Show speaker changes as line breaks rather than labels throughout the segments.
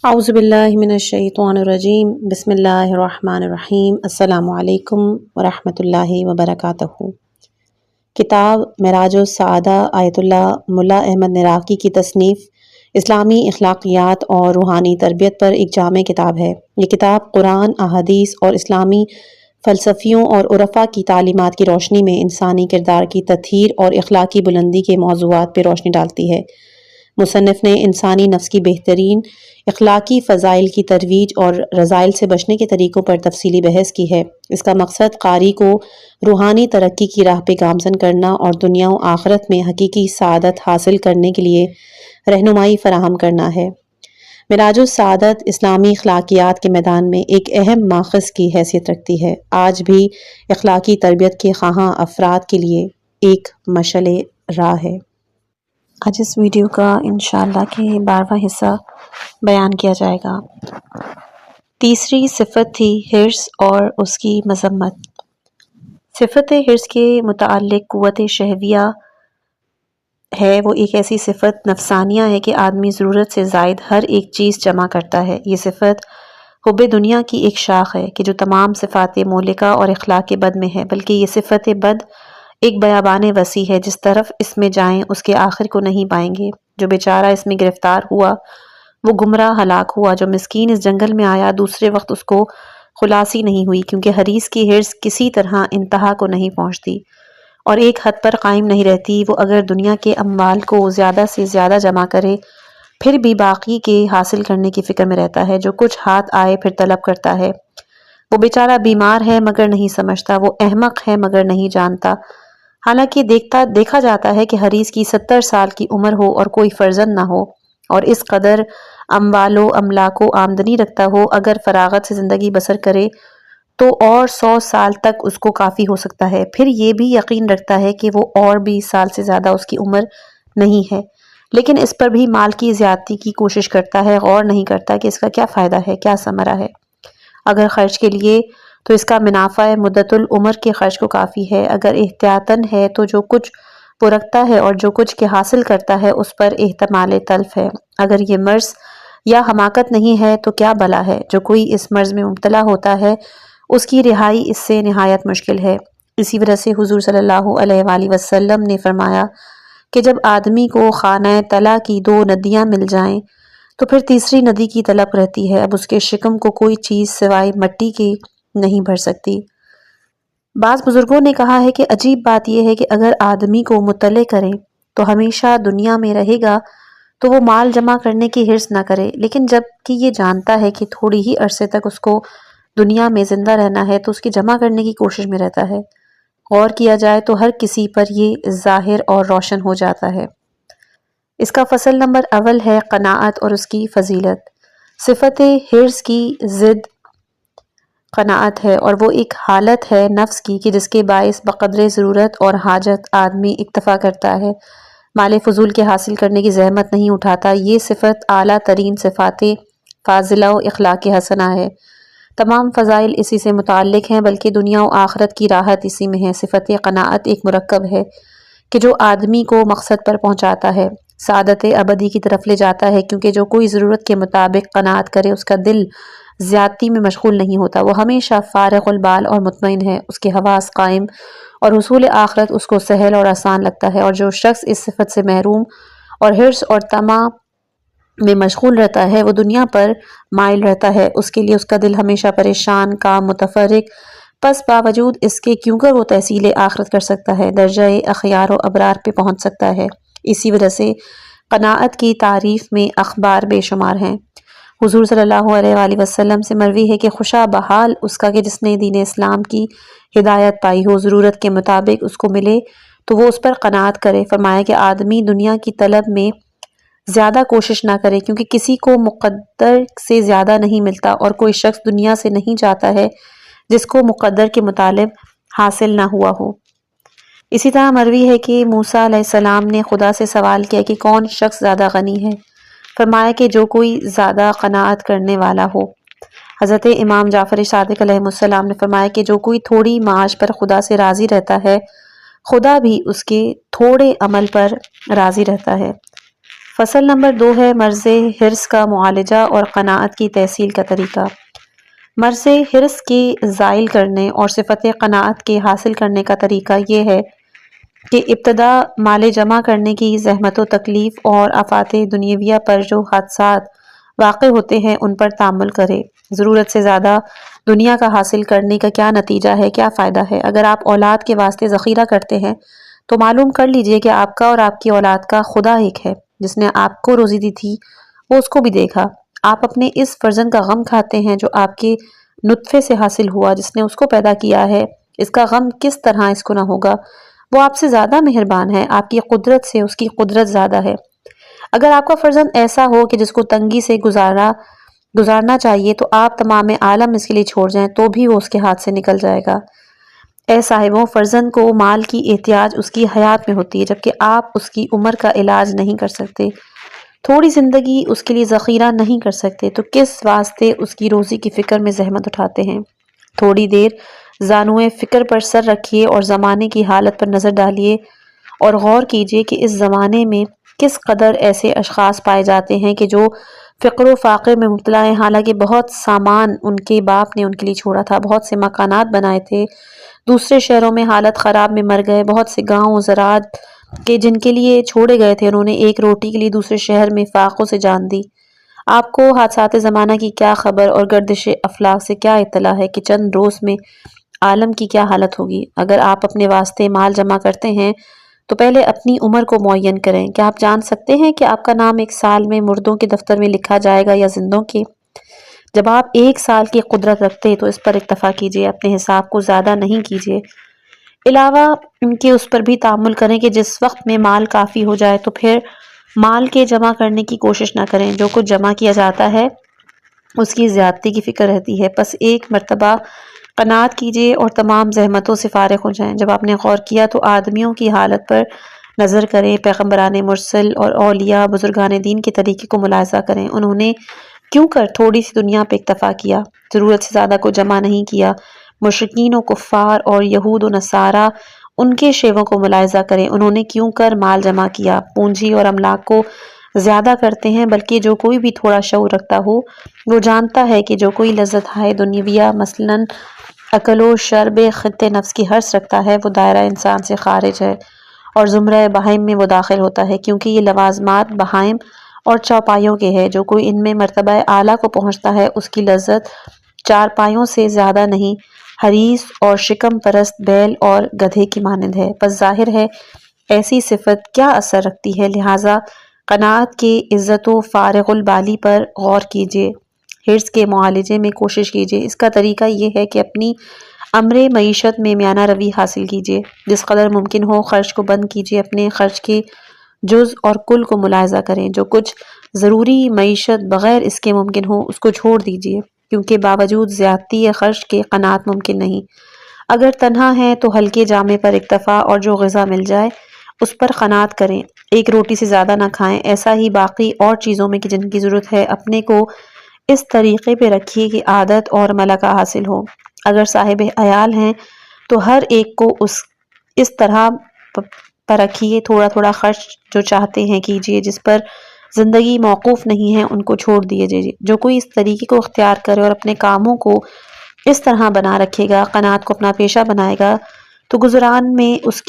اعوذ باللہ من الشیطان الرجیم بسم اللہ الرحمن الرحیم السلام علیکم ورحمۃ اللہ وبرکاتہ۔ کتاب معراج السعادہ آیت اللہ ملا احمد نراقی کی تصنیف اسلامی اخلاقیات اور روحانی تربیت پر ایک جامع کتاب ہے۔ یہ کتاب قرآن، احادیث اور اسلامی فلسفیوں اور عرفا کی تعلیمات کی روشنی میں انسانی کردار کی تطہیر اور اخلاقی بلندی کے موضوعات پہ روشنی ڈالتی ہے۔ مصنف نے انسانی نفس کی بہترین اخلاقی فضائل کی ترویج اور رذائل سے بچنے کے طریقوں پر تفصیلی بحث کی ہے۔ اس کا مقصد قاری کو روحانی ترقی کی راہ پہ گامزن کرنا اور دنیا و آخرت میں حقیقی سعادت حاصل کرنے کے لیے رہنمائی فراہم کرنا ہے۔ معراج السعادت اسلامی اخلاقیات کے میدان میں ایک اہم ماخذ کی حیثیت رکھتی ہے۔ آج بھی اخلاقی تربیت کے خواہاں افراد کے لیے ایک مشعل راہ ہے۔ آج اس ویڈیو کا انشاءاللہ کہ 12واں حصہ بیان کیا جائے گا۔ تیسری صفت تھی حرص اور اس کی مذمت۔ صفت حرص کے متعلق قوت شہویہ ہے، وہ ایک ایسی صفت نفسانیہ ہے کہ آدمی ضرورت سے زائد ہر ایک چیز جمع کرتا ہے۔ یہ صفت حب دنیا کی ایک شاخ ہے کہ جو تمام صفات مہلکہ اور اخلاق بد میں ہے، بلکہ یہ صفت بد ایک بیابان وسیع ہے، جس طرف اس میں جائیں اس کے آخر کو نہیں پائیں گے۔ جو بیچارہ اس میں گرفتار ہوا وہ گمراہ ہلاک ہوا، جو مسکین اس جنگل میں آیا دوسرے وقت اس کو خلاصی نہیں ہوئی، کیونکہ حریص کی حرص کسی طرح انتہا کو نہیں پہنچتی اور ایک حد پر قائم نہیں رہتی۔ وہ اگر دنیا کے اموال کو زیادہ سے زیادہ جمع کرے پھر بھی باقی کے حاصل کرنے کی فکر میں رہتا ہے۔ جو کچھ ہاتھ آئے پھر طلب کرتا ہے۔ وہ بیچارہ بیمار ہے مگر نہیں سمجھتا، وہ احمق ہے مگر نہیں جانتا۔ حالانکہ دیکھا جاتا ہے کہ حریص کی 70 سال کی عمر ہو اور کوئی فرزند نہ ہو اور اس قدر اموال و املاک و آمدنی رکھتا ہو، اگر فراغت سے زندگی بسر کرے تو اور 100 سال تک اس کو کافی ہو سکتا ہے۔ پھر یہ بھی یقین رکھتا ہے کہ وہ اور 20 سال سے زیادہ اس کی عمر نہیں ہے، لیکن اس پر بھی مال کی زیادتی کی کوشش کرتا ہے، غور نہیں کرتا کہ اس کا کیا فائدہ ہے، کیا ثمرہ ہے۔ اگر خرچ کے لیے تو اس کا منافع مدت العمر کے خرچ کو کافی ہے، اگر احتیاطاً ہے تو جو کچھ وہ رکھتا ہے اور جو کچھ کے حاصل کرتا ہے اس پر احتمال تلف ہے۔ اگر یہ مرض یا حماقت نہیں ہے تو کیا بلا ہے۔ جو کوئی اس مرض میں مبتلا ہوتا ہے اس کی رہائی اس سے نہایت مشکل ہے۔ اسی وجہ سے حضور صلی اللہ علیہ وآلہ وسلم نے فرمایا کہ جب آدمی کو خانہ طلا کی 2 ندیاں مل جائیں تو پھر تیسری ندی کی طلب رہتی ہے، اب اس کے شکم کو کوئی چیز سوائے مٹی کے نہیں بھر سکتی۔ بعض بزرگوں نے کہا ہے کہ عجیب بات یہ ہے کہ اگر آدمی کو مطلع کریں تو ہمیشہ دنیا میں رہے گا تو وہ مال جمع کرنے کی حرص نہ کرے، لیکن جب کہ یہ جانتا ہے کہ تھوڑی ہی عرصے تک اس کو دنیا میں زندہ رہنا ہے تو اس کی جمع کرنے کی کوشش میں رہتا ہے۔ غور کیا جائے تو ہر کسی پر یہ ظاہر اور روشن ہو جاتا ہے۔ اس کا فصل نمبر اول ہے قناعت اور اس کی فضیلت۔ صفت حرص کی ضد قناعت ہے اور وہ ایک حالت ہے نفس کی کہ جس کے باعث بقدر ضرورت اور حاجت آدمی اکتفا کرتا ہے، مال فضول کے حاصل کرنے کی زحمت نہیں اٹھاتا۔ یہ صفت اعلیٰ ترین صفات فاضلہ و اخلاق حسنہ ہے۔ تمام فضائل اسی سے متعلق ہیں، بلکہ دنیا و آخرت کی راحت اسی میں ہے۔ صفت قناعت ایک مرکب ہے کہ جو آدمی کو مقصد پر پہنچاتا ہے، سعادت ابدی کی طرف لے جاتا ہے، کیونکہ جو کوئی ضرورت کے مطابق قناعت کرے اس کا دل زیادتی میں مشغول نہیں ہوتا، وہ ہمیشہ فارغ البال اور مطمئن ہے، اس کے حواس قائم اور حصول آخرت اس کو سہل اور آسان لگتا ہے۔ اور جو شخص اس صفت سے محروم اور حرص اور طمع میں مشغول رہتا ہے وہ دنیا پر مائل رہتا ہے، اس کے لیے اس کا دل ہمیشہ پریشان، کام متفرق، پس باوجود اس کے کیونکہ وہ تحصیل آخرت کر سکتا ہے، درجہ اخیار و ابرار پہ پہنچ سکتا ہے۔ اسی وجہ سے قناعت کی تعریف میں اخبار بے شمار ہیں۔ حضور صلی اللہ علیہ وآلہ وسلم سے مروی ہے کہ خوشا بحال اس کا کہ جس نے دین اسلام کی ہدایت پائی ہو، ضرورت کے مطابق اس کو ملے تو وہ اس پر قناعت کرے۔ فرمایا کہ آدمی دنیا کی طلب میں زیادہ کوشش نہ کرے، کیونکہ کسی کو مقدر سے زیادہ نہیں ملتا اور کوئی شخص دنیا سے نہیں جاتا ہے جس کو مقدر کے مطابق حاصل نہ ہوا ہو۔ اسی طرح مروی ہے کہ موسیٰ علیہ السلام نے خدا سے سوال کیا کہ کون شخص زیادہ غنی ہے؟ فرمایا کہ جو کوئی زیادہ قناعت کرنے والا ہو۔ حضرت امام جعفر صادق علیہ السلام نے فرمایا کہ جو کوئی تھوڑی معاش پر خدا سے راضی رہتا ہے، خدا بھی اس کے تھوڑے عمل پر راضی رہتا ہے۔ فصل نمبر 2 ہے مرض حرص کا معالجہ اور قناعت کی تحصیل کا طریقہ۔ مرض حرص کے زائل کرنے اور صفت قناعت کے حاصل کرنے کا طریقہ یہ ہے کہ ابتدا مال جمع کرنے کی زحمت و تکلیف اور آفات دنیویہ پر جو حادثات واقع ہوتے ہیں ان پر تأمل کرے۔ ضرورت سے زیادہ دنیا کا حاصل کرنے کا کیا نتیجہ ہے، کیا فائدہ ہے؟ اگر آپ اولاد کے واسطے ذخیرہ کرتے ہیں تو معلوم کر لیجئے کہ آپ کا اور آپ کی اولاد کا خدا ایک ہے۔ جس نے آپ کو روزی دی تھی وہ اس کو بھی دے گا۔ آپ اپنے اس فرزند کا غم کھاتے ہیں جو آپ کے نطفے سے حاصل ہوا، جس نے اس کو پیدا کیا ہے۔ اس کا غم کس طرح اس کو نہ ہوگا؟ وہ آپ سے زیادہ مہربان ہے، آپ کی قدرت سے اس کی قدرت زیادہ ہے۔ اگر آپ کا فرزند ایسا ہو کہ جس کو تنگی سے گزارنا چاہیے تو آپ تمام عالم اس کے لیے چھوڑ جائیں تو بھی وہ اس کے ہاتھ سے نکل جائے گا۔ اے صاحبوں، فرزند کو مال کی احتیاج اس کی حیات میں ہوتی ہے، جبکہ آپ اس کی عمر کا علاج نہیں کر سکتے، تھوڑی زندگی اس کے لیے ذخیرہ نہیں کر سکتے، تو کس واسطے اس کی روزی کی فکر میں زحمت اٹھاتے ہیں؟ تھوڑی دیر زانوئے فکر پر سر رکھیے اور زمانے کی حالت پر نظر ڈالیے اور غور کیجیے کہ اس زمانے میں کس قدر ایسے اشخاص پائے جاتے ہیں کہ جو فقر و فاقے میں مبتلا ہیں، حالانکہ بہت سامان ان کے باپ نے ان کے لیے چھوڑا تھا، بہت سے مکانات بنائے تھے، دوسرے شہروں میں حالت خراب میں مر گئے، بہت سے گاؤں زراعت کے جن کے لیے چھوڑے گئے تھے انہوں نے ایک روٹی کے لیے دوسرے شہر میں فاقوں سے جان دی۔ آپ کو حادثات زمانہ کی کیا خبر اور گردش افلاک سے کیا اطلاع ہے کہ چند روز میں عالم کی کیا حالت ہوگی؟ اگر آپ اپنے واسطے مال جمع کرتے ہیں تو پہلے اپنی عمر کو معین کریں۔ کیا آپ جان سکتے ہیں کہ آپ کا نام ایک سال میں مردوں کے دفتر میں لکھا جائے گا یا زندوں کے؟ جب آپ 1 سال کی قدرت رکھتے تو اس پر اکتفا کیجیے، اپنے حساب کو زیادہ نہیں کیجیے۔ علاوہ ان کے اس پر بھی تأمل کریں کہ جس وقت میں مال کافی ہو جائے تو پھر مال کے جمع کرنے کی کوشش نہ کریں۔ جو کچھ جمع کیا جاتا ہے اس کی زیادتی کی فکر رہتی ہے، پس ایک مرتبہ قناعت کیجیے اور تمام زحمتوں سے فارغ ہو جائیں۔ جب آپ نے غور کیا تو آدمیوں کی حالت پر نظر کریں، پیغمبران مرسل اور اولیاء بزرگان دین کے طریقے کو ملاحظہ کریں۔ انہوں نے کیوں کر تھوڑی سی دنیا پہ اکتفا کیا، ضرورت سے زیادہ کو جمع نہیں کیا؟ مشرکین و کفار اور یہود و نصارہ ان کے شیووں کو ملاحظہ کریں، انہوں نے کیوں کر مال جمع کیا، پونجی اور املاک کو زیادہ کرتے ہیں، بلکہ جو کوئی بھی تھوڑا شعور رکھتا ہو وہ جانتا ہے کہ جو کوئی لذت ہے دنیویہ مثلاً اکل و شرب خط نفس کی حرص رکھتا ہے وہ دائرہ انسان سے خارج ہے اور زمرہ بہائم میں وہ داخل ہوتا ہے، کیونکہ یہ لوازمات بہائم اور چوپایوں کے ہے۔ جو کوئی ان میں مرتبہ اعلیٰ کو پہنچتا ہے اس کی لذت چارپائیوں سے زیادہ نہیں، حریص اور شکم پرست بیل اور گدھے کی مانند ہے۔ بس ظاہر ہے ایسی صفت کیا اثر رکھتی ہے، لہٰذا قناعت کے عزت و فارغ البالی پر غور کیجیے، حرص کے معالجے میں کوشش کیجیے۔ اس کا طریقہ یہ ہے کہ اپنی امر معیشت میں میانہ روی حاصل کیجیے، جس قدر ممکن ہو خرچ کو بند کیجیے، اپنے خرچ کے جز اور کل کو ملاحظہ کریں، جو کچھ ضروری معیشت بغیر اس کے ممکن ہو اس کو چھوڑ دیجیے، کیونکہ باوجود زیادتی خرچ کے قناعت ممکن نہیں۔ اگر تنہا ہیں تو ہلکے جامے پر اکتفا اور جو غذا مل جائے اس پر قناعت کریں، ایک روٹی سے زیادہ نہ کھائیں۔ ایسا ہی باقی اور چیزوں میں کہ جن کی ضرورت ہے اپنے کو اس طریقے پہ رکھیے کہ عادت اور ملکہ حاصل ہو۔ اگر صاحب عیال ہیں تو ہر ایک کو اس طرح پر رکھیے، تھوڑا تھوڑا خرچ جو چاہتے ہیں کیجیے، جس پر زندگی موقوف نہیں ہے ان کو چھوڑ دیجیے۔ جو کوئی اس طریقے کو اختیار کرے اور اپنے کاموں کو اس طرح بنا رکھے گا، قناعت کو اپنا پیشہ بنائے گا، تو گزران میں اس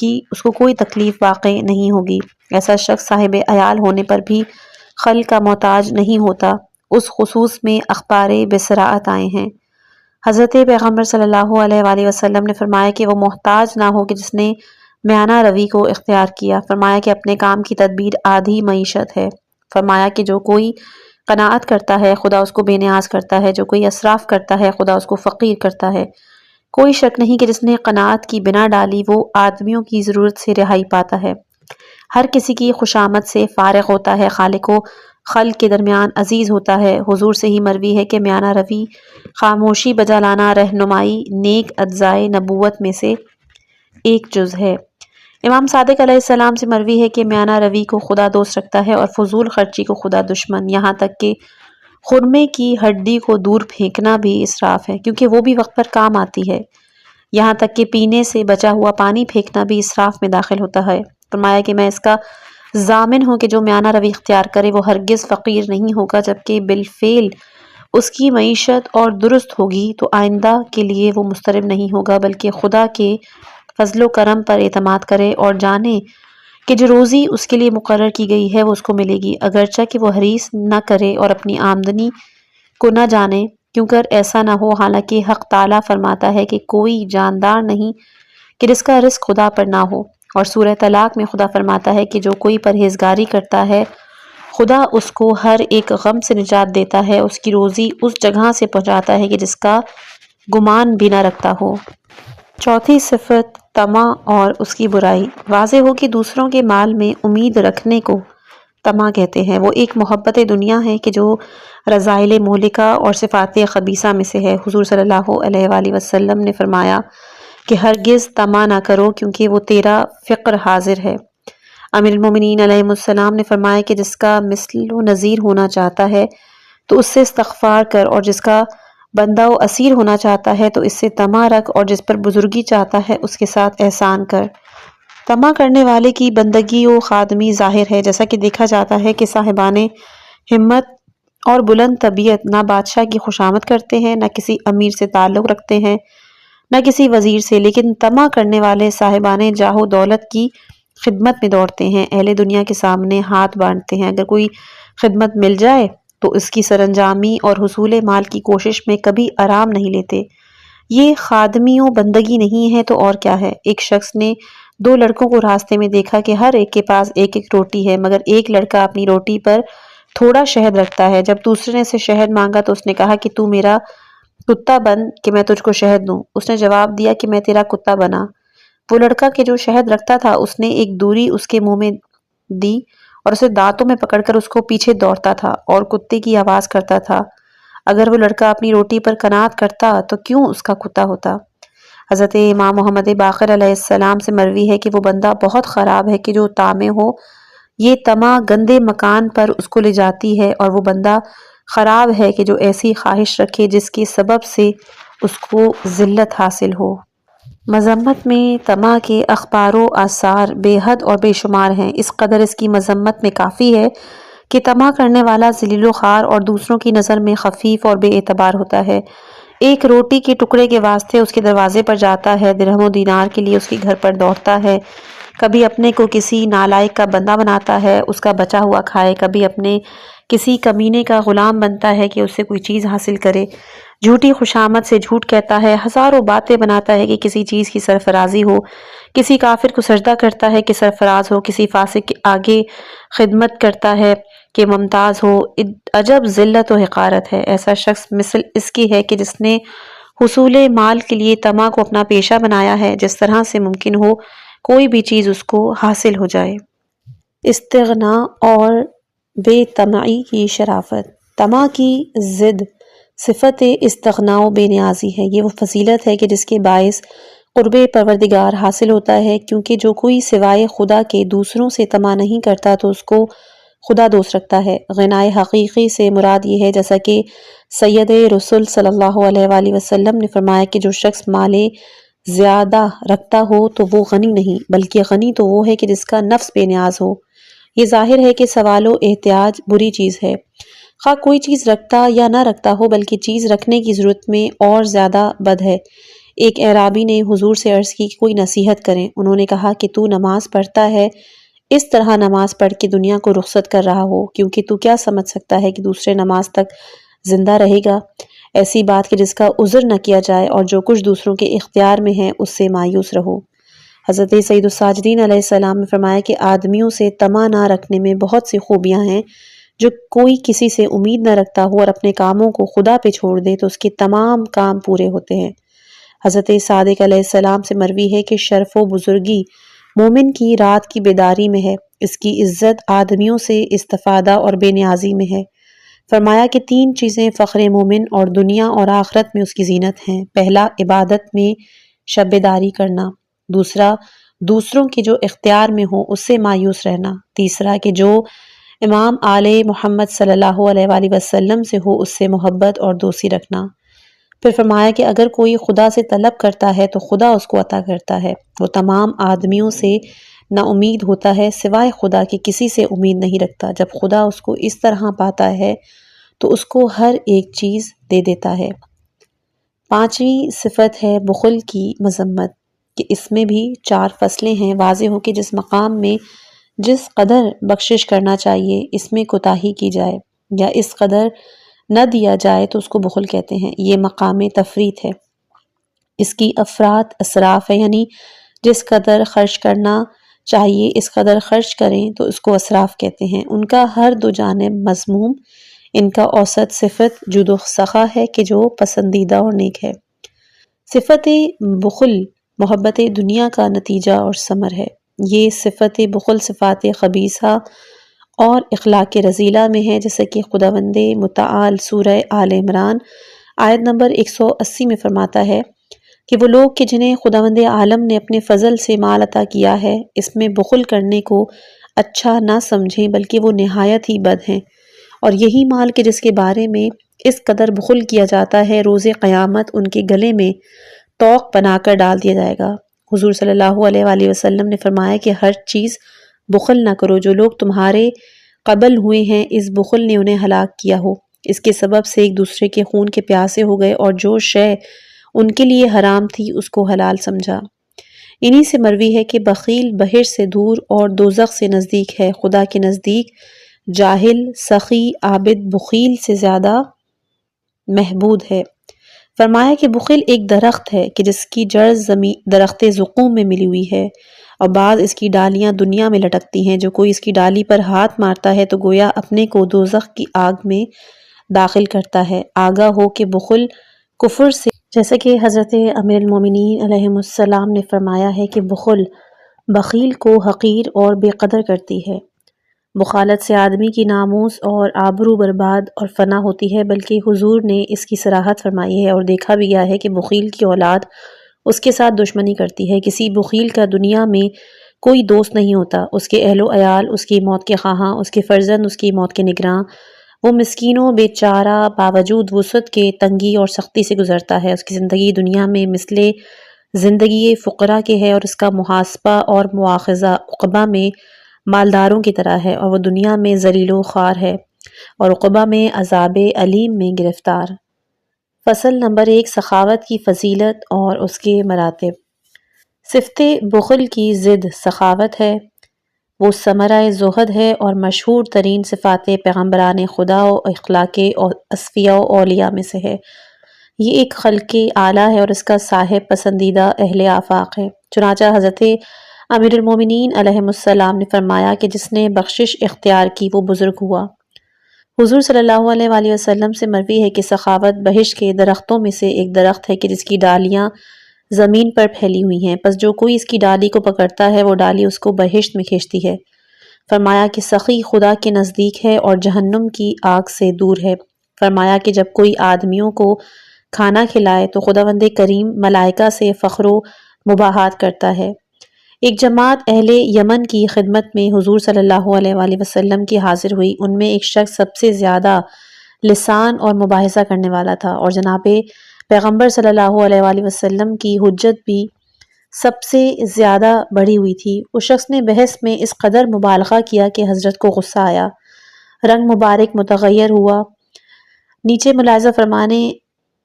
کو کوئی تکلیف واقع نہیں ہوگی۔ ایسا شخص صاحب عیال ہونے پر بھی خل کا محتاج نہیں ہوتا۔ اس خصوص میں اخبار بصراعت آئے ہیں۔ حضرت پیغمبر صلی اللہ علیہ وآلہ وسلم نے فرمایا کہ وہ محتاج نہ ہو کہ جس نے میانہ روی کو اختیار کیا۔ فرمایا کہ اپنے کام کی تدبیر آدھی معیشت ہے۔ فرمایا کہ جو کوئی قناعت کرتا ہے خدا اس کو بے نیاز کرتا ہے، جو کوئی اسراف کرتا ہے خدا اس کو فقیر کرتا ہے۔ کوئی شک نہیں کہ جس نے قناعت کی بنا ڈالی وہ آدمیوں کی ضرورت سے رہائی پاتا ہے، ہر کسی کی خوشامد سے فارغ ہوتا ہے، خالق و خلق کے درمیان عزیز ہوتا ہے۔ حضور سے ہی مروی ہے کہ میانہ روی خاموشی بجا لانا رہنمائی نیک اجزائے نبوت میں سے ایک جز ہے۔ امام صادق علیہ السلام سے مروی ہے کہ میانہ روی کو خدا دوست رکھتا ہے اور فضول خرچی کو خدا دشمن، یہاں تک کہ خرمے کی ہڈی کو دور پھینکنا بھی اسراف ہے، کیونکہ وہ بھی وقت پر کام آتی ہے۔ یہاں تک کہ پینے سے بچا ہوا پانی پھینکنا بھی اسراف میں داخل ہوتا ہے۔ فرمایا کہ میں اس کا ضامن ہوں کہ جو میانہ روی اختیار کرے وہ ہرگز فقیر نہیں ہوگا، جبکہ بالفعل اس کی معیشت اور درست ہوگی تو آئندہ کے لیے وہ مضطرب نہیں ہوگا، بلکہ خدا کے فضل و کرم پر اعتماد کرے اور جانے کہ جو روزی اس کے لیے مقرر کی گئی ہے وہ اس کو ملے گی، اگرچہ کہ وہ حریص نہ کرے اور اپنی آمدنی کو نہ جانے، کیوں کر ایسا نہ ہو، حالانکہ حق تعالیٰ فرماتا ہے کہ کوئی جاندار نہیں کہ جس کا رزق خدا پر نہ ہو، اور سورہ طلاق میں خدا فرماتا ہے کہ جو کوئی پرہیزگاری کرتا ہے خدا اس کو ہر ایک غم سے نجات دیتا ہے، اس کی روزی اس جگہ سے پہنچاتا ہے کہ جس کا گمان بھی نہ رکھتا ہو۔ چوتھی صفت طمع اور اس کی برائی۔ واضح ہو کہ دوسروں کے مال میں امید رکھنے کو طمع کہتے ہیں۔ وہ ایک محبت دنیا ہے کہ جو رذائل مہلکہ اور صفات خبیثہ میں سے ہے۔ حضور صلی اللہ علیہ وآلہ وسلم نے فرمایا کہ ہرگز طمع نہ کرو کیونکہ وہ تیرا فقر حاضر ہے۔ امیر المومنین علیہ السلام نے فرمایا کہ جس کا مثل و نظیر ہونا چاہتا ہے تو اس سے استغفار کر، اور جس کا بندہ و اسیر ہونا چاہتا ہے تو اس سے طمع رکھ، اور جس پر بزرگی چاہتا ہے اس کے ساتھ احسان کر۔ طمع کرنے والے کی بندگی و خادمی ظاہر ہے، جیسا کہ دیکھا جاتا ہے کہ صاحبان ہمت اور بلند طبیعت نہ بادشاہ کی خوشامد کرتے ہیں، نہ کسی امیر سے تعلق رکھتے ہیں، نہ کسی وزیر سے، لیکن طمع کرنے والے صاحبان جاہ و دولت کی خدمت میں دوڑتے ہیں، اہل دنیا کے سامنے ہاتھ باندھتے ہیں، اگر کوئی خدمت مل جائے تو اس کی سرانجامی اور حصول مال کی کوشش میں کبھی آرام نہیں لیتے۔ یہ خادمی و بندگی نہیں ہے تو اور کیا ہے؟ ایک شخص نے دو لڑکوں کو راستے میں دیکھا کہ ہر ایک کے پاس ایک ایک روٹی ہے، مگر ایک لڑکا اپنی روٹی پر تھوڑا شہد رکھتا ہے۔ جب دوسرے نے اسے شہد مانگا تو اس نے کہا کہ تو میرا کتا بن کہ میں تجھ کو شہد دوں۔ اس نے جواب دیا کہ میں تیرا کتا بنا۔ وہ لڑکا کہ جو شہد رکھتا تھا اس نے ایک دوری اس کے منہ میں دی اور اسے دانتوں میں پکڑ کر اس کو پیچھے دوڑتا تھا اور کتے کی آواز کرتا تھا۔ اگر وہ لڑکا اپنی روٹی پر قناعت کرتا تو کیوں اس کا کتا ہوتا؟ حضرت امام محمد باقر علیہ السلام سے مروی ہے کہ وہ بندہ بہت خراب ہے کہ جو طامع ہو، یہ طمع گندے مکان پر اس کو لے جاتی ہے، اور وہ بندہ خراب ہے کہ جو ایسی خواہش رکھے جس کے سبب سے اس کو ذلت حاصل ہو۔ مذمت میں طمع کے اخبار و آثار بے حد اور بے شمار ہیں، اس قدر اس کی مذمت میں کافی ہے کہ طمع کرنے والا ذلیل و خوار اور دوسروں کی نظر میں خفیف اور بے اعتبار ہوتا ہے۔ ایک روٹی کے ٹکڑے کے واسطے اس کے دروازے پر جاتا ہے، درہم و دینار کے لیے اس کے گھر پر دوڑتا ہے، کبھی اپنے کو کسی نالائق کا بندہ بناتا ہے اس کا بچا ہوا کھائے، کبھی اپنے کسی کمینے کا غلام بنتا ہے کہ اس سے کوئی چیز حاصل کرے، جھوٹی خوشامد سے جھوٹ کہتا ہے، ہزاروں باتیں بناتا ہے کہ کسی چیز کی سرفرازی ہو، کسی کافر کو سجدہ کرتا ہے کہ سرفراز ہو، کسی فاسق کے آگے خدمت کرتا ہے کہ ممتاز ہو۔ عجب ذلت و حقارت ہے۔ ایسا شخص مثل اس کی ہے کہ جس نے حصول مال کے لیے طمع کو اپنا پیشہ بنایا ہے، جس طرح سے ممکن ہو کوئی بھی چیز اس کو حاصل ہو جائے۔ استغنا اور بے طمعی کی شرافت۔ طمع کی ضد صفت استغنا و بے نیازی ہے۔ یہ وہ فضیلت ہے کہ جس کے باعث قرب پروردگار حاصل ہوتا ہے، کیونکہ جو کوئی سوائے خدا کے دوسروں سے طمع نہیں کرتا تو اس کو خدا دوست رکھتا ہے۔ غنائے حقیقی سے مراد یہ ہے، جیسا کہ سید رسول صلی اللہ علیہ وآلہ وسلم نے فرمایا کہ جو شخص مال زیادہ رکھتا ہو تو وہ غنی نہیں، بلکہ غنی تو وہ ہے کہ جس کا نفس بے نیاز ہو۔ یہ ظاہر ہے کہ سوال و احتیاج بری چیز ہے، خواہ کوئی چیز رکھتا یا نہ رکھتا ہو، بلکہ چیز رکھنے کی ضرورت میں اور زیادہ بد ہے۔ ایک اعرابی نے حضور سے عرض کی کہ کوئی نصیحت کریں۔ انہوں نے کہا کہ تو نماز پڑھتا ہے، اس طرح نماز پڑھ کے دنیا کو رخصت کر رہا ہو، کیونکہ تو کیا سمجھ سکتا ہے کہ دوسرے نماز تک زندہ رہے گا؟ ایسی بات کہ جس کا عذر نہ کیا جائے، اور جو کچھ دوسروں کے اختیار میں ہے اس سے مایوس رہو۔ حضرت سید الساجدین علیہ السلام نے فرمایا کہ آدمیوں سے طمع نہ رکھنے میں بہت سی خوبیاں ہیں۔ جو کوئی کسی سے امید نہ رکھتا ہو اور اپنے کاموں کو خدا پہ چھوڑ دے تو اس کے تمام کام پورے ہوتے ہیں۔ حضرت صادق علیہ السلام سے مروی ہے کہ شرف و بزرگی مومن کی رات کی بیداری میں ہے، اس کی عزت آدمیوں سے استفادہ اور بے نیازی میں ہے۔ فرمایا کہ 3 چیزیں فخر مومن اور دنیا اور آخرت میں اس کی زینت ہیں۔ پہلا، عبادت میں شب بیداری کرنا۔ دوسرا، دوسروں کے جو اختیار میں ہو اس سے مایوس رہنا۔ تیسرا کہ جو امام آل محمد صلی اللہ علیہ وآلہ وسلم سے ہو اس سے محبت اور دوستی رکھنا۔ پھر فرمایا کہ اگر کوئی خدا سے طلب کرتا ہے تو خدا اس کو عطا کرتا ہے۔ وہ تمام آدمیوں سے نا امید ہوتا ہے سوائے خدا کے کسی سے امید نہیں رکھتا۔ جب خدا اس کو اس طرح پاتا ہے تو اس کو ہر ایک چیز دے دیتا ہے۔ پانچویں صفت ہے بخل کی مذمت، کہ اس میں بھی 4 فصلیں ہیں۔ واضح ہو کہ جس مقام میں جس قدر بخشش کرنا چاہیے اس میں کوتاہی کی جائے یا اس قدر نہ دیا جائے تو اس کو بخل کہتے ہیں۔ یہ مقام تفریط ہے۔ اس کی افراط اسراف ہے، یعنی جس قدر خرچ کرنا چاہیے اس قدر خرچ کریں تو اس کو اسراف کہتے ہیں۔ ان کا ہر دو جانب مذموم، ان کا اوسط صفت جود و سخا ہے کہ جو پسندیدہ اور نیک ہے۔ صفت بخل محبت دنیا کا نتیجہ اور ثمر ہے۔ یہ صفت بخل صفات خبیثہ اور اخلاق رذیلہ میں ہے، جیسے کہ خداوند متعال سورہ آل عمران آیت نمبر 180 میں فرماتا ہے کہ وہ لوگ کہ جنہیں خداوند عالم نے اپنے فضل سے مال عطا کیا ہے اس میں بخل کرنے کو اچھا نہ سمجھیں بلکہ وہ نہایت ہی بد ہیں، اور یہی مال کہ جس کے بارے میں اس قدر بخل کیا جاتا ہے روز قیامت ان کے گلے میں توق بنا کر ڈال دیا جائے گا۔ حضور صلی اللہ علیہ وآلہ وسلم نے فرمایا کہ ہر چیز بخل نہ کرو، جو لوگ تمہارے قبل ہوئے ہیں اس بخل نے انہیں ہلاک کیا ہو، اس کے سبب سے ایک دوسرے کے خون کے پیاسے ہو گئے اور جو شے ان کے لیے حرام تھی اس کو حلال سمجھا۔ انہی سے مروی ہے کہ بخیل بہشت سے دور اور دوزخ سے نزدیک ہے، خدا کے نزدیک جاہل سخی عابد بخیل سے زیادہ محبود ہے۔ فرمایا کہ بخل ایک درخت ہے کہ جس کی جڑ درخت زقوم میں ملی ہوئی ہے اور بعض اس کی ڈالیاں دنیا میں لٹکتی ہیں، جو کوئی اس کی ڈالی پر ہاتھ مارتا ہے تو گویا اپنے کو دوزخ کی آگ میں داخل کرتا ہے۔ آگاہ ہو کہ بخل کفر سے، جیسا کہ حضرت امیر المومنین علیہ السلام نے فرمایا ہے کہ بخل بخیل کو حقیر اور بے قدر کرتی ہے۔ بخالت سے آدمی کی ناموس اور آبرو برباد اور فنا ہوتی ہے، بلکہ حضور نے اس کی صراحت فرمائی ہے اور دیکھا بھی گیا ہے کہ بخیل کی اولاد اس کے ساتھ دشمنی کرتی ہے۔ کسی بخیل کا دنیا میں کوئی دوست نہیں ہوتا، اس کے اہل و عیال اس کی موت کے خواہاں، اس کے فرزند اس کی موت کے نگراں، وہ مسکینوں بے چارہ باوجود وسعت کے تنگی اور سختی سے گزرتا ہے۔ اس کی زندگی دنیا میں مثل زندگی فقراء کے ہے اور اس کا محاسبہ اور مواخذہ عقبہ میں مالداروں کی طرح ہے، اور وہ دنیا میں ذلیل و خوار ہے اور عقبہ میں عذاب علیم میں گرفتار۔ فصل نمبر 1، سخاوت کی فضیلت اور اس کے مراتب۔ صفت بخل کی ضد سخاوت ہے، وہ ثمرہ زہد ہے اور مشہور ترین صفات پیغمبران خدا و اخلاق اصفیاء و اولیاء میں سے ہے۔ یہ ایک خلق اعلیٰ ہے اور اس کا صاحب پسندیدہ اہل آفاق ہے۔ چنانچہ حضرت امیر المومنین علیہ السلام نے فرمایا کہ جس نے بخشش اختیار کی وہ بزرگ ہوا۔ حضور صلی اللہ علیہ وآلہ وسلم سے مروی ہے کہ سخاوت بہشت کے درختوں میں سے ایک درخت ہے کہ جس کی ڈالیاں زمین پر پھیلی ہوئی ہیں، پس جو کوئی اس کی ڈالی کو پکڑتا ہے وہ ڈالی اس کو بہشت میں کھینچتی ہے۔ فرمایا کہ سخی خدا کے نزدیک ہے اور جہنم کی آگ سے دور ہے۔ فرمایا کہ جب کوئی آدمیوں کو کھانا کھلائے تو خداوند کریم ملائکہ سے فخر و مباحات کرتا ہے۔ ایک جماعت اہل یمن کی خدمت میں حضور صلی اللہ علیہ وآلہ وسلم کی حاضر ہوئی۔ ان میں ایک شخص سب سے زیادہ لسان اور مباحثہ کرنے والا تھا اور جناب پیغمبر صلی اللہ علیہ وآلہ وسلم کی حجت بھی سب سے زیادہ بڑھی ہوئی تھی۔ اس شخص نے بحث میں اس قدر مبالغہ کیا کہ حضرت کو غصہ آیا، رنگ مبارک متغیر ہوا، نیچے ملاحظہ فرمانے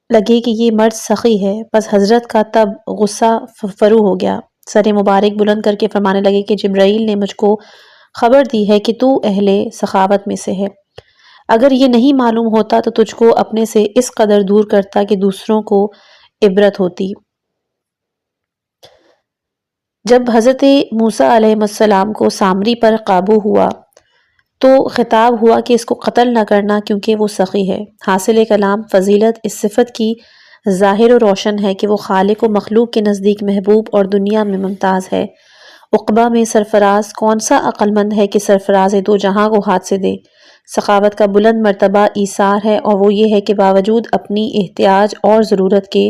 لگے کہ یہ مرد سخی ہے، پس حضرت کا تب غصہ فرو ہو گیا، سر مبارک بلند کر کے فرمانے لگے کہ جبرائیل نے مجھ کو خبر دی ہے کہ تو اہل سخاوت میں سے ہے، اگر یہ نہیں معلوم ہوتا تو تجھ کو اپنے سے اس قدر دور کرتا کہ دوسروں کو عبرت ہوتی۔ جب حضرت موسیٰ علیہ السلام کو سامری پر قابو ہوا تو خطاب ہوا کہ اس کو قتل نہ کرنا کیونکہ وہ سخی ہے۔ حاصل کلام فضیلت اس صفت کی ظاہر و روشن ہے کہ وہ خالق و مخلوق کے نزدیک محبوب اور دنیا میں ممتاز ہے۔ عقبہ میں سرفراز کون سا عقل مند ہے کہ سرفراز دو جہاں کو ہاتھ سے دے۔ سخاوت کا بلند مرتبہ ایثار ہے اور وہ یہ ہے کہ باوجود اپنی احتیاج اور ضرورت کے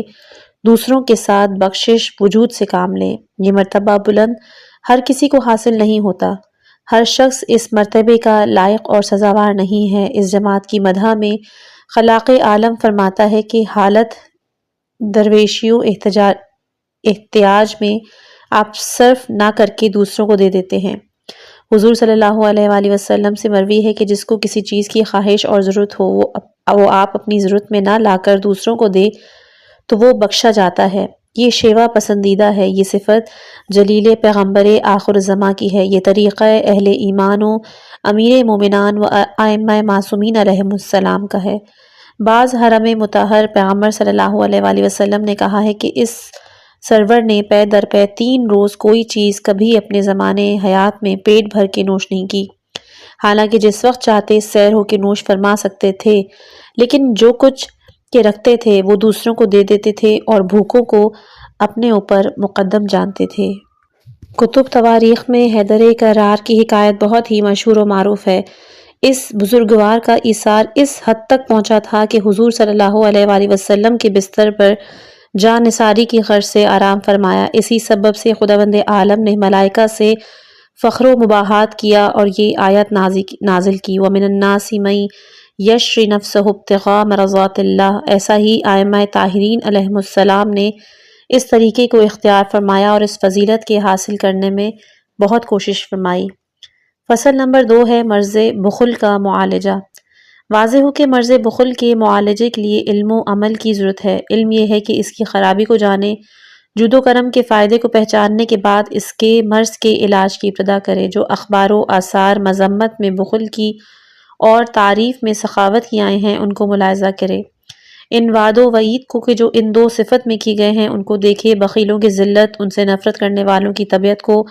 دوسروں کے ساتھ بخشش وجود سے کام لے۔ یہ مرتبہ بلند ہر کسی کو حاصل نہیں ہوتا، ہر شخص اس مرتبے کا لائق اور سزاوار نہیں ہے۔ اس جماعت کی مدح میں خلاق عالم فرماتا ہے کہ حالت درویشی و احتیاج میں آپ صرف نہ کر کے دوسروں کو دے دیتے ہیں۔ حضور صلی اللہ علیہ وآلہ وسلم سے مروی ہے کہ جس کو کسی چیز کی خواہش اور ضرورت ہو وہ آپ اپنی ضرورت میں نہ لا کر دوسروں کو دے تو وہ بخشا جاتا ہے۔ یہ شیوا پسندیدہ ہے، یہ صفت جلیل پیغمبر آخر الزماں کی ہے، یہ طریقہ اہل ایمان و امیر مومنان و ائمہ معصومین علیہم السلام کا ہے۔ بعض حرم مطہر پیغمبر صلی اللہ علیہ وآلہ وسلم نے کہا ہے کہ اس سرور نے پے در پے 3 روز کوئی چیز کبھی اپنے زمانے حیات میں پیٹ بھر کے نوش نہیں کی، حالانکہ جس وقت چاہتے سیر ہو کے نوش فرما سکتے تھے، لیکن جو کچھ کے رکھتے تھے وہ دوسروں کو دے دیتے تھے اور بھوکوں کو اپنے اوپر مقدم جانتے تھے۔ کتب تواریخ میں حیدر کرار کی حکایت بہت ہی مشہور و معروف ہے۔ اس بزرگوار کا ایثار اس حد تک پہنچا تھا کہ حضور صلی اللہ علیہ وآلہ وسلم کے بستر پر جاں نثاری کی غرض سے آرام فرمایا۔ اسی سبب سے خداوند عالم نے ملائکہ سے فخر و مباحات کیا اور یہ آیت نازل کی، وَمِنَ النَّاسِ مَن یشری نفسہ ابتغاء مرضات اللہ۔ ایسا ہی ائمہ طاہرین علیہم السلام نے اس طریقے کو اختیار فرمایا اور اس فضیلت کے حاصل کرنے میں بہت کوشش فرمائی۔ فصل نمبر 2 ہے مرض بخل کا معالجہ۔ واضح ہو کہ مرض بخل کے معالجے کے لیے علم و عمل کی ضرورت ہے۔ علم یہ ہے کہ اس کی خرابی کو جانے، جود و کرم کے فائدے کو پہچاننے کے بعد اس کے مرض کے علاج کی ابتدا کرے۔ جو اخبار و آثار مذمت میں بخل کی اور تعریف میں سخاوت کی آئے ہیں ان کو ملاحظہ کرے۔ ان وعد و وعید کو کہ جو ان 2 صفت میں کی گئے ہیں ان کو دیکھے، بخیلوں کی ذلت، ان سے نفرت کرنے والوں کی طبیعت کو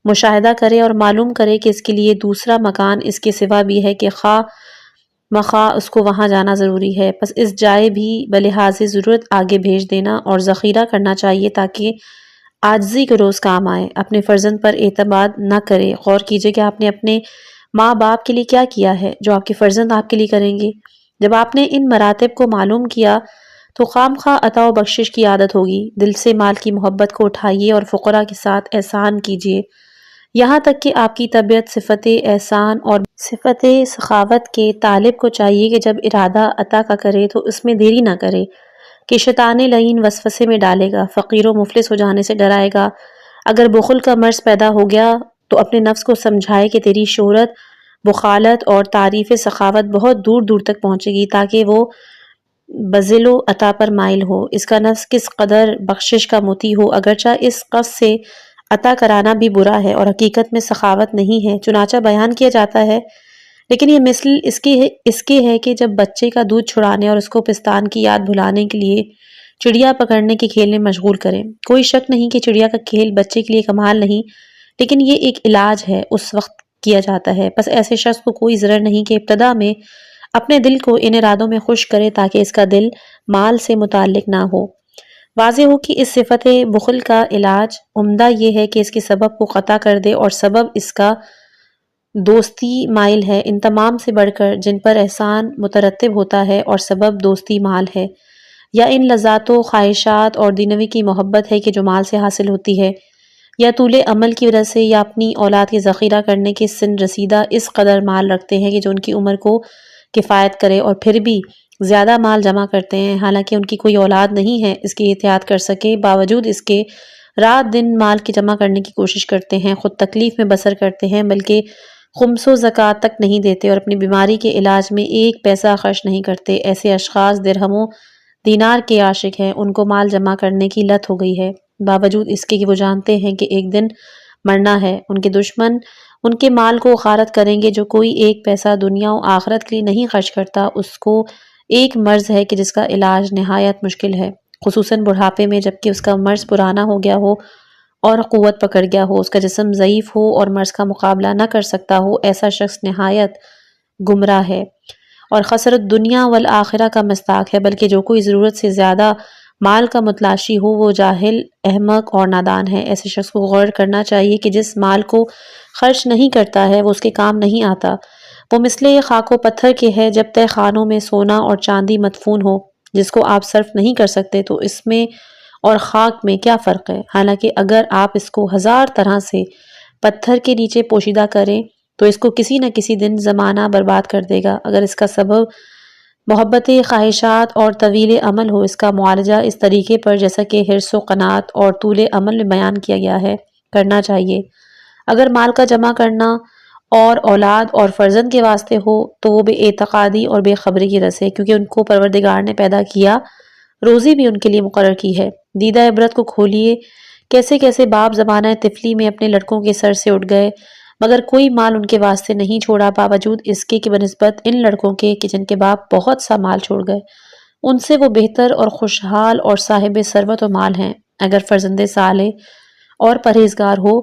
مشاہدہ کرے اور معلوم کرے کہ اس کے لیے دوسرا مکان اس کے سوا بھی ہے کہ خواہ مخواہ اس کو وہاں جانا ضروری ہے، پس اس جائے بھی بلحاظ ضرورت آگے بھیج دینا اور ذخیرہ کرنا چاہیے تاکہ عاجزی کے روز کام آئے۔ اپنے فرزند پر اعتماد نہ کرے، غور کیجئے کہ آپ نے اپنے ماں باپ کے لیے کیا کیا ہے جو آپ کے فرزند آپ کے لیے کریں گے۔ جب آپ نے ان مراتب کو معلوم کیا تو خام خواہ عطا و بخشش کی عادت ہوگی۔ دل سے مال کی محبت کو اٹھائیے اور فقراء کے ساتھ احسان کیجیے، یہاں تک کہ آپ کی طبیعت صفت احسان اور صفت سخاوت کے طالب کو چاہیے کہ جب ارادہ عطا کا کرے تو اس میں دیری نہ کرے کہ شیطان لعین وسوسے میں ڈالے گا، فقیر و مفلس ہو جانے سے ڈرائے گا۔ اگر بخل کا مرض پیدا ہو گیا تو اپنے نفس کو سمجھائے کہ تیری شہرت، بخالت اور تعریف سخاوت بہت دور دور تک پہنچے گی تاکہ وہ بذل و عطا پر مائل ہو۔ اس کا نفس کس قدر بخشش کا مطیع ہو، اگرچہ اس قصد سے عطا کرانا بھی برا ہے اور حقیقت میں سخاوت نہیں ہے، چنانچہ بیان کیا جاتا ہے، لیکن یہ مثل اس کے ہے کہ جب بچے کا دودھ چھڑانے اور اس کو پستان کی یاد بھلانے کے لیے چڑیا پکڑنے کے کھیل میں مشغول کریں۔ کوئی شک نہیں کہ چڑیا کا کھیل بچے کے لیے کمال نہیں، لیکن یہ ایک علاج ہے، اس وقت کیا جاتا ہے۔ بس ایسے شخص کو کوئی ضرر نہیں کہ ابتدا میں اپنے دل کو ان ارادوں میں خوش کرے تاکہ اس کا دل مال سے متعلق نہ ہو۔ واضح ہو کہ اس صفت بخل کا علاج عمدہ یہ ہے کہ اس کے سبب کو قطع کر دے، اور سبب اس کا دوستی مائل ہے۔ ان تمام سے بڑھ کر جن پر احسان مترتب ہوتا ہے اور سبب دوستی مال ہے، یا ان لذات و خواہشات اور دنیوی کی محبت ہے کہ جو مال سے حاصل ہوتی ہے، یا طول عمل کی وجہ سے، یا اپنی اولاد کے ذخیرہ کرنے کے سن رسیدہ اس قدر مال رکھتے ہیں کہ جو ان کی عمر کو کفایت کرے، اور پھر بھی زیادہ مال جمع کرتے ہیں حالانکہ ان کی کوئی اولاد نہیں ہے اس کی احتیاط کر سکے، باوجود اس کے رات دن مال کی جمع کرنے کی کوشش کرتے ہیں، خود تکلیف میں بسر کرتے ہیں بلکہ خمس و زکوٰۃ تک نہیں دیتے اور اپنی بیماری کے علاج میں 1 پیسہ خرچ نہیں کرتے۔ ایسے اشخاص درہم و دینار کے عاشق ہیں، ان کو مال جمع کرنے کی لت ہو گئی ہے، باوجود اس کے کہ وہ جانتے ہیں کہ ایک دن مرنا ہے۔ ان کے دشمن ان کے مال کو غارت کریں گے۔ جو کوئی 1 پیسہ دنیا و آخرت کے لیے نہیں خرچ کرتا اس کو ایک مرض ہے کہ جس کا علاج نہایت مشکل ہے، خصوصاً بڑھاپے میں، جبکہ اس کا مرض پرانا ہو گیا ہو اور قوت پکڑ گیا ہو، اس کا جسم ضعیف ہو اور مرض کا مقابلہ نہ کر سکتا ہو۔ ایسا شخص نہایت گمراہ ہے اور خسرت دنیا والآخرہ کا مستحق ہے، بلکہ جو کوئی ضرورت سے زیادہ مال کا متلاشی ہو وہ جاہل، احمق اور نادان ہے۔ ایسے شخص کو غور کرنا چاہیے کہ جس مال کو خرچ نہیں کرتا ہے وہ اس کے کام نہیں آتا، وہ مثل خاک و پتھر کے ہے۔ جب تہ خانوں میں سونا اور چاندی مدفون ہو جس کو آپ صرف نہیں کر سکتے تو اس میں اور خاک میں کیا فرق ہے؟ حالانکہ اگر آپ اس کو 1000 طرح سے پتھر کے نیچے پوشیدہ کریں تو اس کو کسی نہ کسی دن زمانہ برباد کر دے گا۔ اگر اس کا سبب محبت خواہشات اور طویل عمل ہو۔ اس کا معالجہ اس طریقے پر جیسا کہ حرص و قناعت اور طول عمل میں بیان کیا گیا ہے کرنا چاہیے۔ اگر مال کا جمع کرنا اور اولاد اور فرزند کے واسطے ہو تو وہ بے اعتقادی اور بے خبری کی رس ہے، کیونکہ ان کو پروردگار نے پیدا کیا، روزی بھی ان کے لیے مقرر کی ہے۔ دیدہ عبرت کو کھولیے، کیسے کیسے باپ زمانہ طفلی میں اپنے لڑکوں کے سر سے اٹھ گئے مگر کوئی مال ان کے واسطے نہیں چھوڑا، باوجود اس کے کہ بنسبت ان لڑکوں کے کہ جن کے باپ بہت سا مال چھوڑ گئے، ان سے وہ بہتر اور خوشحال اور صاحب ثروت و مال ہیں۔ اگر فرزند صالح اور پرہیزگار ہو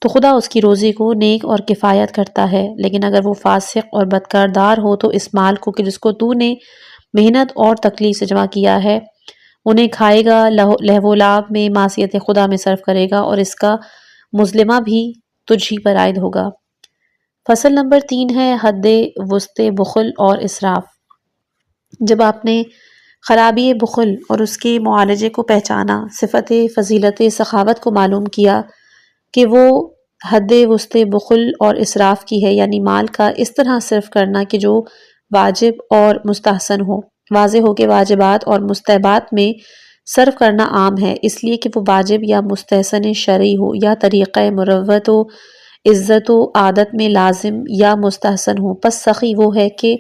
تو خدا اس کی روزی کو نیک اور کفایت کرتا ہے، لیکن اگر وہ فاسق اور بدکردار ہو تو اس مال کو کہ جس کو تو نے محنت اور تکلیف سے جمع کیا ہے انہیں کھائے گا، لہو و لعب میں معصیت خدا میں صرف کرے گا، اور اس کا مظلمہ بھی تجھ ہی پر عائد ہوگا۔ فصل نمبر 3 ہے حد وسط بخل اور اسراف۔ جب آپ نے خرابی بخل اور اس کے معالجے کو پہچانا، صفت فضیلت سخاوت کو معلوم کیا کہ وہ حد وسط بخل اور اسراف کی ہے، یعنی مال کا اس طرح صرف کرنا کہ جو واجب اور مستحسن ہو۔ واضح ہو کہ واجبات اور مستحبات میں صرف کرنا عام ہے، اس لیے کہ وہ واجب یا مستحسن شرعی ہو یا طریقہ مروت و عزت و عادت میں لازم یا مستحسن ہو۔ پس سخی وہ ہے کہ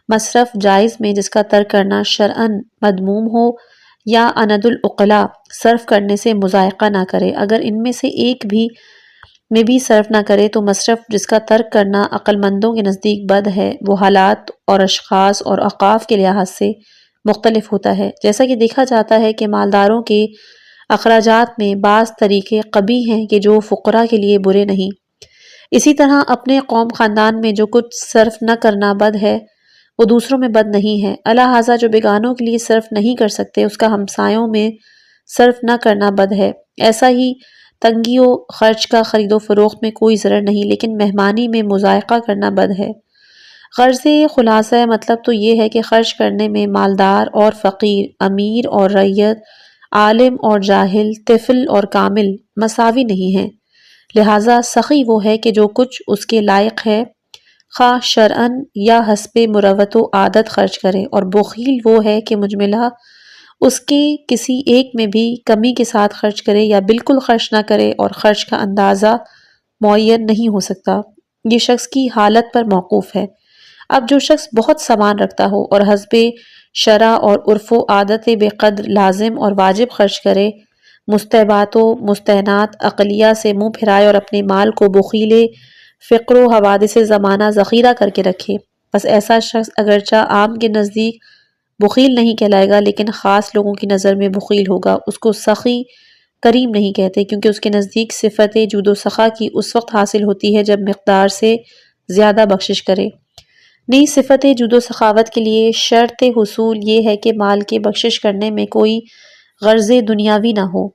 مصرف جائز میں جس کا ترک کرنا شرعاً مذموم ہو یا اند العقلاء صرف کرنے سے مضائقہ نہ کرے۔ اگر ان میں سے ایک بھی میں بھی صرف نہ کرے تو مصرف جس کا ترک کرنا عقل مندوں کے نزدیک بد ہے، وہ حالات اور اشخاص اور اوقاف کے لحاظ سے مختلف ہوتا ہے۔ جیسا کہ دیکھا جاتا ہے کہ مالداروں کے اخراجات میں بعض طریقے قبیح ہیں کہ جو فقراء کے لیے برے نہیں۔ اسی طرح اپنے قوم خاندان میں جو کچھ صرف نہ کرنا بد ہے وہ دوسروں میں بد نہیں ہے، الہٰذا جو بیگانوں کے لیے صرف نہیں کر سکتے اس کا ہمسایوں میں صرف نہ کرنا بد ہے۔ ایسا ہی تنگی و خرچ کا خرید و فروخت میں کوئی ضرر نہیں، لیکن مہمانی میں مضائقہ کرنا بد ہے۔ غرض خلاصہ مطلب تو یہ ہے کہ خرچ کرنے میں مالدار اور فقیر، امیر اور رعیت، عالم اور جاہل، طفل اور کامل مساوی نہیں ہیں۔ لہٰذا سخی وہ ہے کہ جو کچھ اس کے لائق ہے خواہ شرعاً یا حسب مروت و عادت خرچ کرے، اور بخیل وہ ہے کہ مجملہ اس کے کسی ایک میں بھی کمی کے ساتھ خرچ کرے یا بالکل خرچ نہ کرے، اور خرچ کا اندازہ معین نہیں ہو سکتا، یہ شخص کی حالت پر موقوف ہے۔ اب جو شخص بہت سامان رکھتا ہو اور حسب شرع اور عرف و عادت بے قدر لازم اور واجب خرچ کرے، مستحبات و مستحنات عقلیہ سے منہ پھرائے اور اپنے مال کو بخیل فقر و حوادث زمانہ ذخیرہ کر کے رکھے، بس ایسا شخص اگرچہ عام کے نزدیک بخیل نہیں کہلائے گا لیکن خاص لوگوں کی نظر میں بخیل ہوگا۔ اس کو سخی کریم نہیں کہتے، کیونکہ اس کے نزدیک صفت جود و سخا کی اس وقت حاصل ہوتی ہے جب مقدار سے زیادہ بخشش کرے۔ نئی صفت جود و سخاوت کے لیے شرط حصول یہ ہے کہ مال کے بخشش کرنے میں کوئی غرض دنیاوی نہ ہو،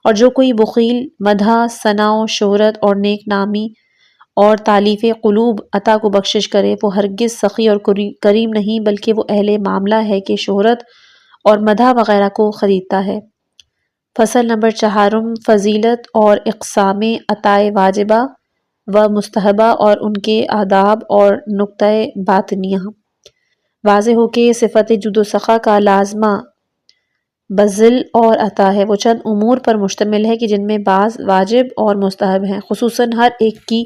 اور جو کوئی بخیل مدح، ثنا و شہرت اور نیک نامی اور تالیف قلوب عطا کو بخشش کرے وہ ہرگز سخی اور کریم نہیں، بلکہ وہ اہل معاملہ ہے کہ شہرت اور مدح وغیرہ کو خریدتا ہے۔ فصل نمبر 4 فضیلت اور اقسام عطائے واجبہ و مستحبہ اور ان کے آداب اور نقطۂ باطنیہ۔ واضح ہو کہ صفت جود و سخا کا لازمہ بذل اور عطا ہے، وہ چند امور پر مشتمل ہے کہ جن میں بعض واجب اور مستحب ہیں، خصوصاً ہر ایک کی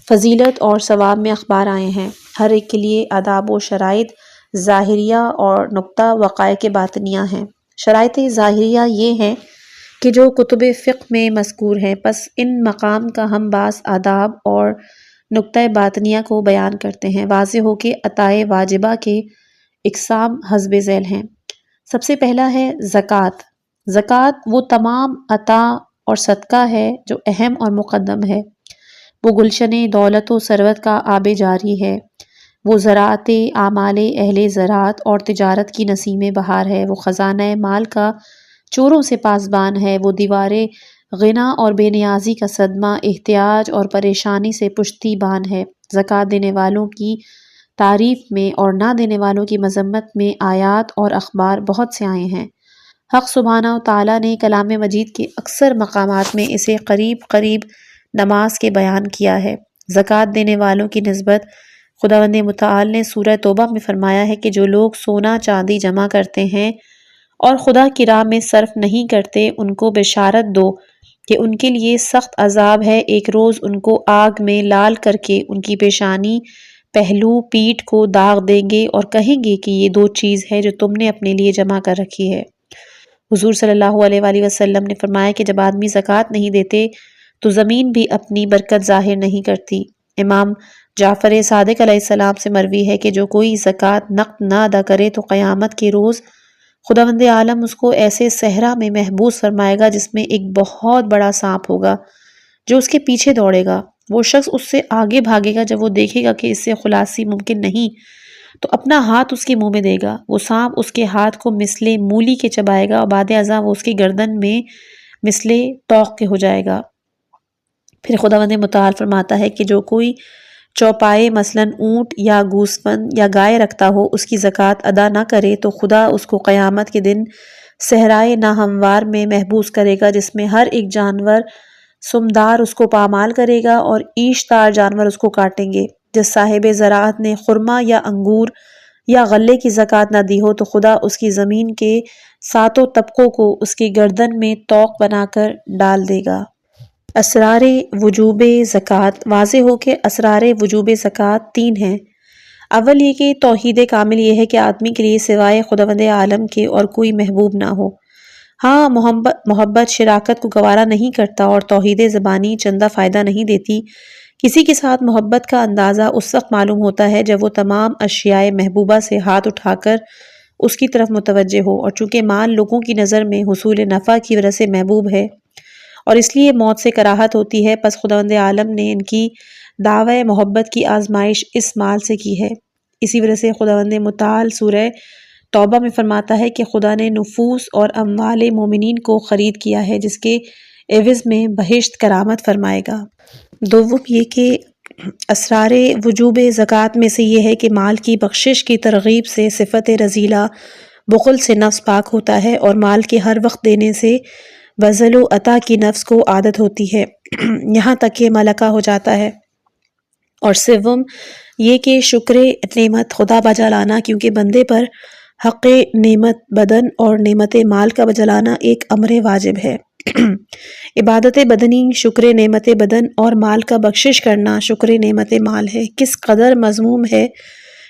فضیلت اور ثواب میں اخبار آئے ہیں۔ ہر ایک کے لیے آداب و شرائط ظاہریہ اور نقطہ وقائع باطنیہ ہیں۔ شرائط ظاہریہ یہ ہیں کہ جو کتب فقہ میں مذکور ہیں، پس ان مقام کا ہم بعض آداب اور نقطۂ باطنیہ کو بیان کرتے ہیں۔ واضح ہو کہ عطائے واجبہ کے اقسام حسب ذیل ہیں۔ سب سے پہلا ہے زکوٰۃ۔ زکوٰۃ وہ تمام عطا اور صدقہ ہے جو اہم اور مقدم ہے، وہ گلشن دولت و ثروت کا آب جاری ہے، وہ زراعت اعمال اہل زراعت اور تجارت کی نسیم بہار ہے، وہ خزانہ مال کا چوروں سے پاسبان ہے، وہ دیوار غنا اور بے نیازی کا صدمہ، احتیاج اور پریشانی سے پشتی بان ہے۔ زکوٰۃ دینے والوں کی تعریف میں اور نہ دینے والوں کی مذمت میں آیات اور اخبار بہت سے آئے ہیں۔ حق سبحانہ و تعالیٰ نے کلام مجید کے اکثر مقامات میں اسے قریب قریب نماز کے بیان کیا ہے۔ زکوٰۃ دینے والوں کی نسبت خداوند متعال نے سورہ توبہ میں فرمایا ہے کہ جو لوگ سونا چاندی جمع کرتے ہیں اور خدا کی راہ میں صرف نہیں کرتے، ان کو بشارت دو کہ ان کے لیے سخت عذاب ہے۔ ایک روز ان کو آگ میں لال کر کے ان کی پیشانی، پہلو، پیٹھ کو داغ دیں گے اور کہیں گے کہ یہ 2 چیز ہے جو تم نے اپنے لیے جمع کر رکھی ہے۔ حضور صلی اللہ علیہ وآلہ وسلم نے فرمایا کہ جب آدمی زکوٰۃ نہیں دیتے تو زمین بھی اپنی برکت ظاہر نہیں کرتی۔ امام جعفر صادق علیہ السلام سے مروی ہے کہ جو کوئی زکوٰۃ نقد نہ ادا کرے تو قیامت کے روز خداوند عالم اس کو ایسے صحرا میں محبوس فرمائے گا جس میں ایک بہت بڑا سانپ ہوگا جو اس کے پیچھے دوڑے گا۔ وہ شخص اس سے آگے بھاگے گا، جب وہ دیکھے گا کہ اس سے خلاصی ممکن نہیں تو اپنا ہاتھ اس کے منہ میں دے گا۔ وہ سانپ اس کے ہاتھ کو مثل مولی کے چبائے گا اور بعد ازاں وہ اس کی گردن میں مثل توق کے ہو جائے گا۔ پھر خداوند متعال فرماتا ہے کہ جو کوئی چوپائے مثلاً اونٹ یا گوسفند یا گائے رکھتا ہو، اس کی زکوٰۃ ادا نہ کرے تو خدا اس کو قیامت کے دن صحرائے ناہموار میں محبوس کرے گا جس میں ہر ایک جانور سمدار اس کو پامال کرے گا اور عیش دار جانور اس کو کاٹیں گے۔ جس صاحب زراعت نے خرما یا انگور یا غلے کی زکوٰۃ نہ دی ہو تو خدا اس کی زمین کے 7 طبقوں کو اس کی گردن میں طوق بنا کر ڈال دے گا۔ اسرار وجوب زکوٰۃ۔ واضح ہو کہ اسرار وجوب زکوٰۃ 3 ہیں۔ اول یہ کہ توحید کامل یہ ہے کہ آدمی کے لیے سوائے خداوند عالم کے اور کوئی محبوب نہ ہو۔ ہاں، محبت شراکت کو گوارا نہیں کرتا اور توحید زبانی چندہ فائدہ نہیں دیتی۔ کسی کے ساتھ محبت کا اندازہ اس وقت معلوم ہوتا ہے جب وہ تمام اشیاء محبوبہ سے ہاتھ اٹھا کر اس کی طرف متوجہ ہو، اور چونکہ مال لوگوں کی نظر میں حصول نفع کی وجہ سے محبوب ہے اور اس لیے موت سے کراہت ہوتی ہے، پس خداوند عالم نے ان کی دعوی محبت کی آزمائش اس مال سے کی ہے۔ اسی وجہ سے خداوند متعال سورہ توبہ میں فرماتا ہے کہ خدا نے نفوس اور اموال مومنین کو خرید کیا ہے جس کے عوض میں بہشت کرامت فرمائے گا۔ دوم یہ کہ اسرار وجوب زکوٰۃ میں سے یہ ہے کہ مال کی بخشش کی ترغیب سے صفت رذیلہ بخل سے نفس پاک ہوتا ہے اور مال کے ہر وقت دینے سے بذل و عطا کی نفس کو عادت ہوتی ہے یہاں تک کہ ملکہ ہو جاتا ہے۔ اور سوم یہ کہ شکر نعمت خدا بجا لانا، کیونکہ بندے پر حق نعمت بدن اور نعمت مال کا بجا لانا ایک امر واجب ہے۔ عبادت بدنی شکر نعمت بدن اور مال کا بخشش کرنا شکر نعمت مال ہے۔ کس قدر مذموم ہے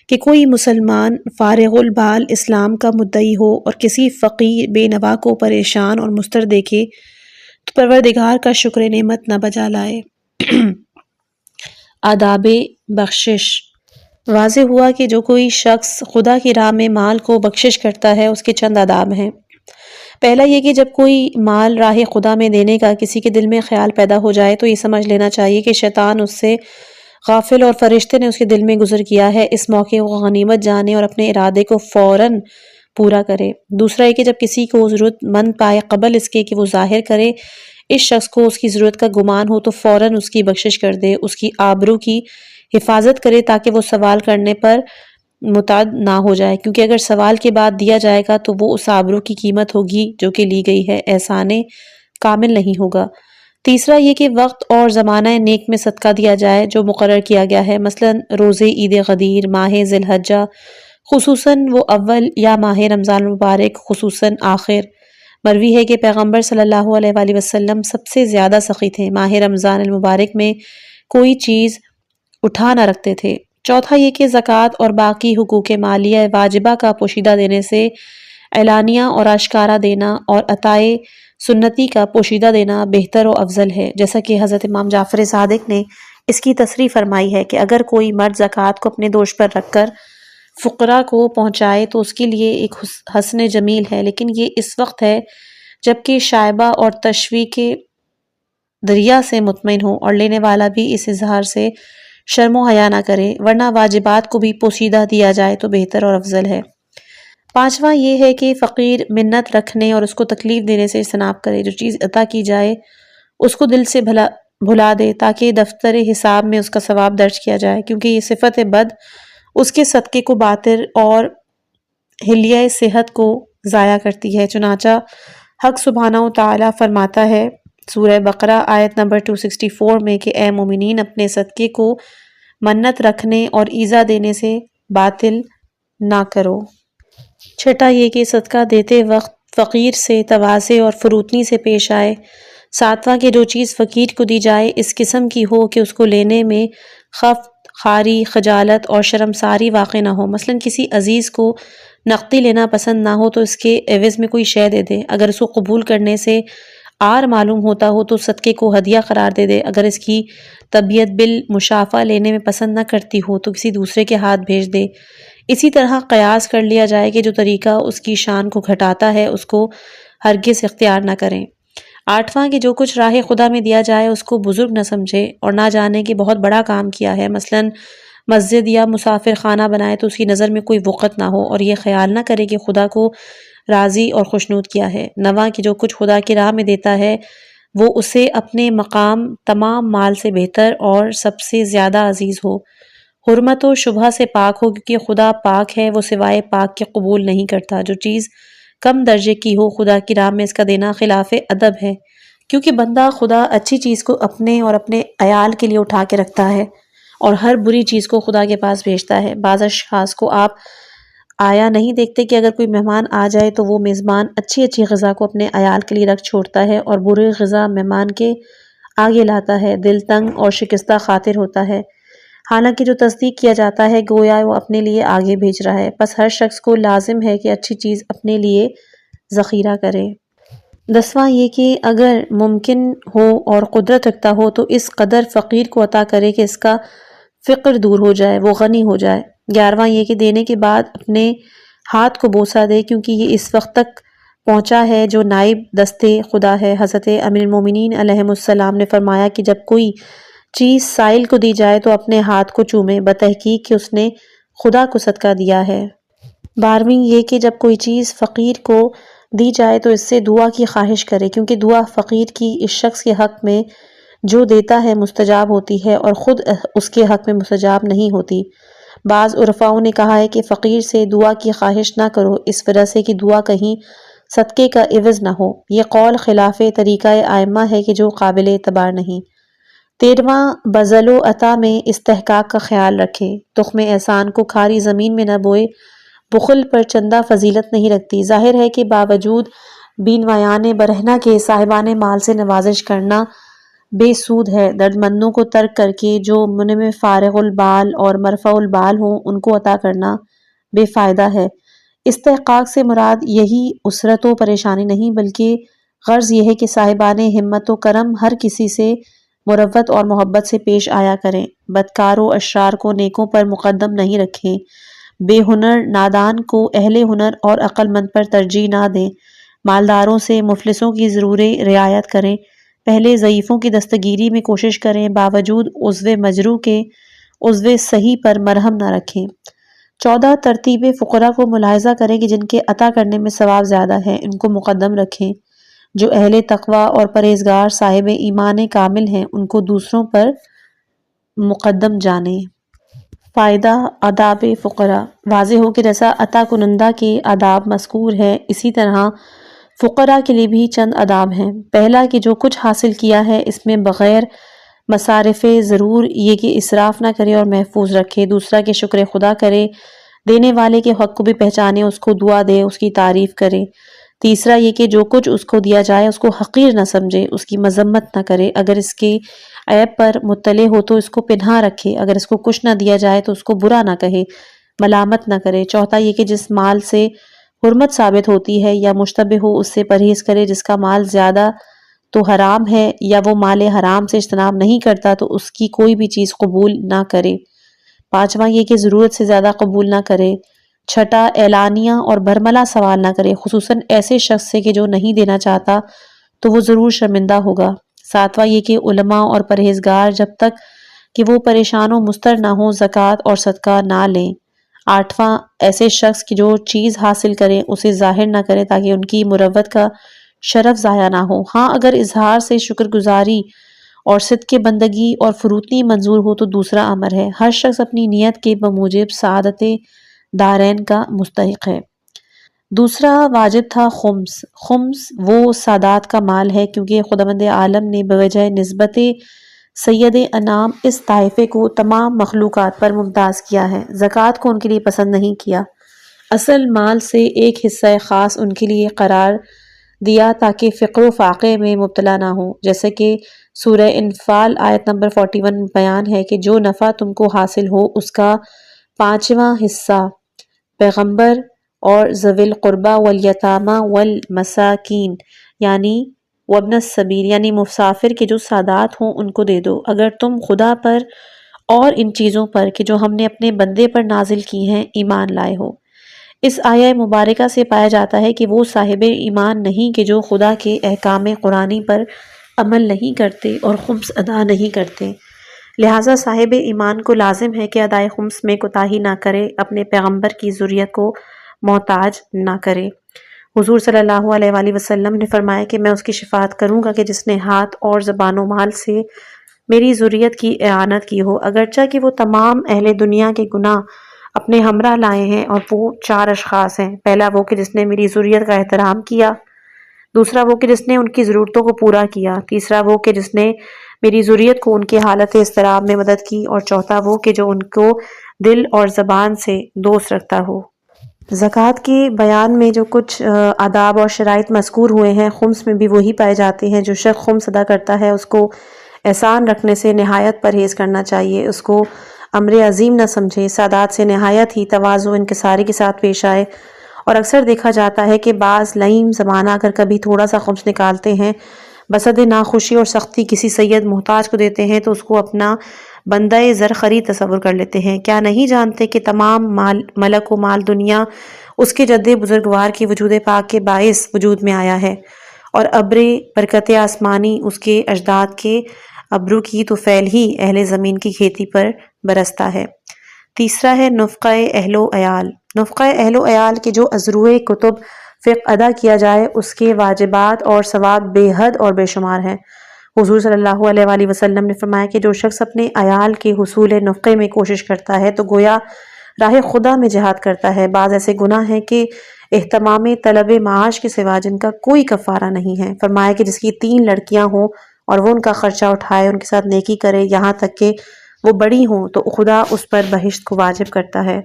کہ کوئی مسلمان فارغ البال اسلام کا مدعی ہو اور کسی فقیر بے نوا کو پریشان اور مضطر دیکھے تو پروردگار کا شکر نعمت نہ بجا لائے۔ آداب بخشش۔ واضح ہوا کہ جو کوئی شخص خدا کی راہ میں مال کو بخشش کرتا ہے اس کے چند آداب ہیں۔ پہلا یہ کہ جب کوئی مال راہ خدا میں دینے کا کسی کے دل میں خیال پیدا ہو جائے تو یہ سمجھ لینا چاہیے کہ شیطان اس سے غافل اور فرشتے نے اس کے دل میں گزر کیا ہے، اس موقع کو غنیمت جانے اور اپنے ارادے کو فوراً پورا کرے۔ دوسرا یہ کہ جب کسی کو ضرورت مند پائے قبل اس کے کہ وہ ظاہر کرے اس شخص کو اس کی ضرورت کا گمان ہو تو فوراً اس کی بخشش کر دے، اس کی آبرو کی حفاظت کرے تاکہ وہ سوال کرنے پر متعد نہ ہو جائے، کیونکہ اگر سوال کے بعد دیا جائے گا تو وہ اس آبرو کی قیمت ہوگی جو کہ لی گئی ہے، احسان کامل نہیں ہوگا۔ تیسرا یہ کہ وقت اور زمانہ نیک میں صدقہ دیا جائے جو مقرر کیا گیا ہے، مثلاً روزے عید غدیر، ماہ ذی الحجہ خصوصاً وہ اول یا ماہ رمضان المبارک خصوصاً آخر۔ مروی ہے کہ پیغمبر صلی اللہ علیہ وآلہ وسلم سب سے زیادہ سخی تھے، ماہ رمضان المبارک میں کوئی چیز اٹھا نہ رکھتے تھے۔ چوتھا یہ کہ زکوٰۃ اور باقی حقوق مالیہ واجبہ کا پوشیدہ دینے سے اعلانیہ اور آشکارا دینا اور عطائے سنتی کا پوشیدہ دینا بہتر و افضل ہے، جیسا کہ حضرت امام جعفر صادق نے اس کی تصریح فرمائی ہے کہ اگر کوئی مرد زکوٰۃ کو اپنے دوش پر رکھ کر فقراء کو پہنچائے تو اس کے لیے ایک حسن جمیل ہے، لیکن یہ اس وقت ہے جبکہ شائبہ اور تشویق کے دریا سے مطمئن ہو اور لینے والا بھی اس اظہار سے شرم و حیا نہ کرے، ورنہ واجبات کو بھی پوشیدہ دیا جائے تو بہتر اور افضل ہے۔ پانچواں یہ ہے کہ فقیر منت رکھنے اور اس کو تکلیف دینے سے اجتناب کرے، جو چیز عطا کی جائے اس کو دل سے بھلا دے تاکہ دفتر حساب میں اس کا ثواب درج کیا جائے، کیونکہ یہ صفت بد اس کے صدقے کو باطل اور حلیہ صحت کو ضائع کرتی ہے۔ چنانچہ حق سبحانہ و تعالیٰ فرماتا ہے سورہ بقرہ آیت نمبر 264 میں کہ اے مومنین اپنے صدقے کو منت رکھنے اور ایذا دینے سے باطل نہ کرو۔ چھٹا یہ کہ صدقہ دیتے وقت فقیر سے تواضع اور فروتنی سے پیش آئے۔ ساتواں کہ جو چیز فقیر کو دی جائے اس قسم کی ہو کہ اس کو لینے میں خفت، خاری، خجالت اور شرمساری واقع نہ ہو۔ مثلاً کسی عزیز کو نقدی لینا پسند نہ ہو تو اس کے عوض میں کوئی شے دے دے۔ اگر اس کو قبول کرنے سے عار معلوم ہوتا ہو تو صدقے کو ہدیہ قرار دے دے۔ اگر اس کی طبیعت بالمشافہ لینے میں پسند نہ کرتی ہو تو کسی دوسرے کے ہاتھ بھیج دے۔ اسی طرح قیاس کر لیا جائے کہ جو طریقہ اس کی شان کو گھٹاتا ہے اس کو ہرگز اختیار نہ کریں۔ آٹھواں کہ جو کچھ راہ خدا میں دیا جائے اس کو بزرگ نہ سمجھے اور نہ جانے کہ بہت بڑا کام کیا ہے۔ مثلاً مسجد یا مسافر خانہ بنائے تو اس کی نظر میں کوئی وقت نہ ہو اور یہ خیال نہ کرے کہ خدا کو راضی اور خوشنود کیا ہے۔ نواں کہ جو کچھ خدا کی راہ میں دیتا ہے وہ اسے اپنے مقام تمام مال سے بہتر اور سب سے زیادہ عزیز ہو، حرمت و شبہ سے پاک ہو، کیونکہ خدا پاک ہے، وہ سوائے پاک کے قبول نہیں کرتا۔ جو چیز کم درجے کی ہو خدا کی راہ میں اس کا دینا خلاف ادب ہے، کیونکہ بندہ خدا اچھی چیز کو اپنے اور اپنے عیال کے لیے اٹھا کے رکھتا ہے اور ہر بری چیز کو خدا کے پاس بھیجتا ہے۔ بعض اشخاص کو آپ آیا نہیں دیکھتے کہ اگر کوئی مہمان آ جائے تو وہ میزبان اچھی اچھی غذا کو اپنے عیال کے لیے رکھ چھوڑتا ہے اور برے غذا مہمان کے آگے لاتا ہے، دل تنگ اور شکستہ خاطر ہوتا ہے، حالانکہ جو تصدیق کیا جاتا ہے گویا وہ اپنے لیے آگے بھیج رہا ہے۔ پس ہر شخص کو لازم ہے کہ اچھی چیز اپنے لیے ذخیرہ کرے۔ دسواں یہ کہ اگر ممکن ہو اور قدرت رکھتا ہو تو اس قدر فقیر کو عطا کرے کہ اس کا فقر دور ہو جائے، وہ غنی ہو جائے۔ گیارہواں یہ کہ دینے کے بعد اپنے ہاتھ کو بوسہ دے، کیونکہ یہ اس وقت تک پہنچا ہے جو نائب دستے خدا ہے۔ حضرت امیر المومنین علیہ السلام نے فرمایا کہ جب کوئی چیز سائل کو دی جائے تو اپنے ہاتھ کو چومے، بتحقیق کہ اس نے خدا کو صدقہ دیا ہے۔ بارہویں یہ کہ جب کوئی چیز فقیر کو دی جائے تو اس سے دعا کی خواہش کرے، کیونکہ دعا فقیر کی اس شخص کے حق میں جو دیتا ہے مستجاب ہوتی ہے اور خود اس کے حق میں مستجاب نہیں ہوتی۔ بعض عرفاؤں نے کہا ہے کہ فقیر سے دعا کی خواہش نہ کرو اس وجہ سے کہ دعا کہیں صدقے کا عوض نہ ہو۔ یہ قول خلاف طریقہ ائمہ ہے کہ جو قابل اعتبار نہیں۔ 13واں بذل و عطا میں استحقاق کا خیال رکھے، تخم احسان کو کھاری زمین میں نہ بوئے، بخل پر چندہ فضیلت نہیں رکھتی۔ ظاہر ہے کہ باوجود بینوایان برہنہ کے صاحبان مال سے نوازش کرنا بے سود ہے۔ درد مندوں کو ترک کر کے جو منم فارغ البال اور مرفع البال ہوں ان کو عطا کرنا بے فائدہ ہے۔ استحقاق سے مراد یہی اسرت و پریشانی نہیں بلکہ غرض یہ ہے کہ صاحبان ہمت و کرم ہر کسی سے مروت اور محبت سے پیش آیا کریں، بدکار و اشرار کو نیکوں پر مقدم نہیں رکھیں، بے ہنر نادان کو اہل ہنر اور عقل مند پر ترجیح نہ دیں، مالداروں سے مفلسوں کی ضرور رعایت کریں، پہلے ضعیفوں کی دستگیری میں کوشش کریں، باوجود عضو مجروح کے عضو صحیح پر مرہم نہ رکھیں۔ 14 ترتیب فقراء کو ملاحظہ کریں کہ جن کے عطا کرنے میں ثواب زیادہ ہے ان کو مقدم رکھیں، جو اہل تقوی اور پرہیزگار صاحب ایمان کامل ہیں ان کو دوسروں پر مقدم جانیں۔ فائدہ آداب فقراء۔ واضح ہو کہ جیسا عطا کنندہ کے آداب مذکور ہے اسی طرح فقراء کے لیے بھی چند آداب ہیں۔ پہلا کہ جو کچھ حاصل کیا ہے اس میں بغیر مصارف ضرور یہ کہ اسراف نہ کرے اور محفوظ رکھے۔ دوسرا کہ شکر خدا کرے، دینے والے کے حق کو بھی پہچانے، اس کو دعا دے، اس کی تعریف کرے۔ تیسرا یہ کہ جو کچھ اس کو دیا جائے اس کو حقیر نہ سمجھے، اس کی مذمت نہ کرے، اگر اس کے عیب پر مطلع ہو تو اس کو پنہا رکھے، اگر اس کو کچھ نہ دیا جائے تو اس کو برا نہ کہے، ملامت نہ کرے۔ چوتھا یہ کہ جس مال سے حرمت ثابت ہوتی ہے یا مشتبہ ہو اس سے پرہیز کرے، جس کا مال زیادہ تو حرام ہے یا وہ مال حرام سے اجتناب نہیں کرتا تو اس کی کوئی بھی چیز قبول نہ کرے۔ پانچواں یہ کہ ضرورت سے زیادہ قبول نہ کرے۔ چھٹا اعلانیہ اور برملا سوال نہ کرے، خصوصاً ایسے شخص سے کہ جو نہیں دینا چاہتا تو وہ ضرور شرمندہ ہوگا۔ ساتواں یہ کہ علماء اور پرہیزگار جب تک کہ وہ پریشان و مضطر نہ ہوں زکوٰۃ اور صدقہ نہ لیں۔ آٹھواں ایسے شخص کی جو چیز حاصل کریں اسے ظاہر نہ کرے تاکہ ان کی مروت کا شرف ضائع نہ ہو۔ ہاں اگر اظہار سے شکر گزاری اور صدقے بندگی اور فروتنی منظور ہو تو دوسرا امر ہے۔ ہر شخص اپنی نیت کے بموجب سعادت دارین کا مستحق ہے۔ دوسرا واجب تھا خمس۔ خمس وہ سادات کا مال ہے کیونکہ خداوند عالم نے بوجہ نسبت سید انام اس طائفے کو تمام مخلوقات پر ممتاز کیا ہے، زکوٰۃ کو ان کے لیے پسند نہیں کیا، اصل مال سے ایک حصہ خاص ان کے لیے قرار دیا تاکہ فقر و فاقے میں مبتلا نہ ہوں، جیسے کہ سورہ انفال آیت نمبر 41 میں بیان ہے کہ جو نفع تم کو حاصل ہو اس کا 5واں حصہ پیغمبر اور ذوی القربہ والیتامى والمساکین یعنی وابن السبیل یعنی مسافر کے جو سادات ہوں ان کو دے دو، اگر تم خدا پر اور ان چیزوں پر کہ جو ہم نے اپنے بندے پر نازل کی ہیں ایمان لائے ہو۔ اس آیہ مبارکہ سے پایا جاتا ہے کہ وہ صاحب ایمان نہیں کہ جو خدا کے احکام قرآنی پر عمل نہیں کرتے اور خمس ادا نہیں کرتے، لہٰذا صاحب ایمان کو لازم ہے کہ ادائے خمس میں کوتاہی نہ کرے، اپنے پیغمبر کی ذریت کو محتاج نہ کرے۔ حضور صلی اللہ علیہ وآلہ وسلم نے فرمایا کہ میں اس کی شفاعت کروں گا کہ جس نے ہاتھ اور زبان و مال سے میری ذریت کی اعانت کی ہو، اگرچہ کہ وہ تمام اہل دنیا کے گناہ اپنے ہمراہ لائے ہیں، اور وہ 4 اشخاص ہیں۔ پہلا وہ کہ جس نے میری ذریت کا احترام کیا، دوسرا وہ کہ جس نے ان کی ضرورتوں کو پورا کیا، تیسرا وہ کہ جس نے میری ذریت کو ان کی حالت اضطراب میں مدد کی، اور چوتھا وہ کہ جو ان کو دل اور زبان سے دوست رکھتا ہو۔ زکوٰۃ کے بیان میں جو کچھ آداب اور شرائط مذکور ہوئے ہیں، خمس میں بھی وہی پائے جاتے ہیں۔ جو شخص خمس ادا کرتا ہے اس کو احسان رکھنے سے نہایت پرہیز کرنا چاہیے، اس کو امر عظیم نہ سمجھے، سادات سے نہایت ہی تواضع و انکساری کے ساتھ پیش آئے، اور اکثر دیکھا جاتا ہے کہ بعض لئیم زمانہ اگر کبھی تھوڑا سا خمس نکالتے ہیں، بصد ناخوشی اور سختی کسی سید محتاج کو دیتے ہیں تو اس کو اپنا بندہ زرخری تصور کر لیتے ہیں، کیا نہیں جانتے کہ تمام ملک و مال دنیا اس کے جد بزرگوار کی وجود پاک کے باعث وجود میں آیا ہے، اور ابر برکت آسمانی اس کے اجداد کے ابرو کی تو فعل ہی اہل زمین کی کھیتی پر برستا ہے۔ تیسرا ہے نفقہ اہل و عیال۔ نفقہ اہل و عیال کے جو ازروع کتب فقہ ادا کیا جائے اس کے واجبات اور ثواب بے حد اور بے شمار ہیں۔ حضور صلی اللہ علیہ وآلہ وسلم نے فرمایا کہ جو شخص اپنے عیال کے حصول نفقے میں کوشش کرتا ہے تو گویا راہ خدا میں جہاد کرتا ہے۔ بعض ایسے گناہ ہیں کہ اہتمام طلب معاش کے سوا جن کا کوئی کفارہ نہیں ہے۔ فرمایا کہ جس کی 3 لڑکیاں ہوں اور وہ ان کا خرچہ اٹھائے، ان کے ساتھ نیکی کرے یہاں تک کہ وہ بڑی ہوں، تو خدا اس پر بہشت کو واجب کرتا ہے۔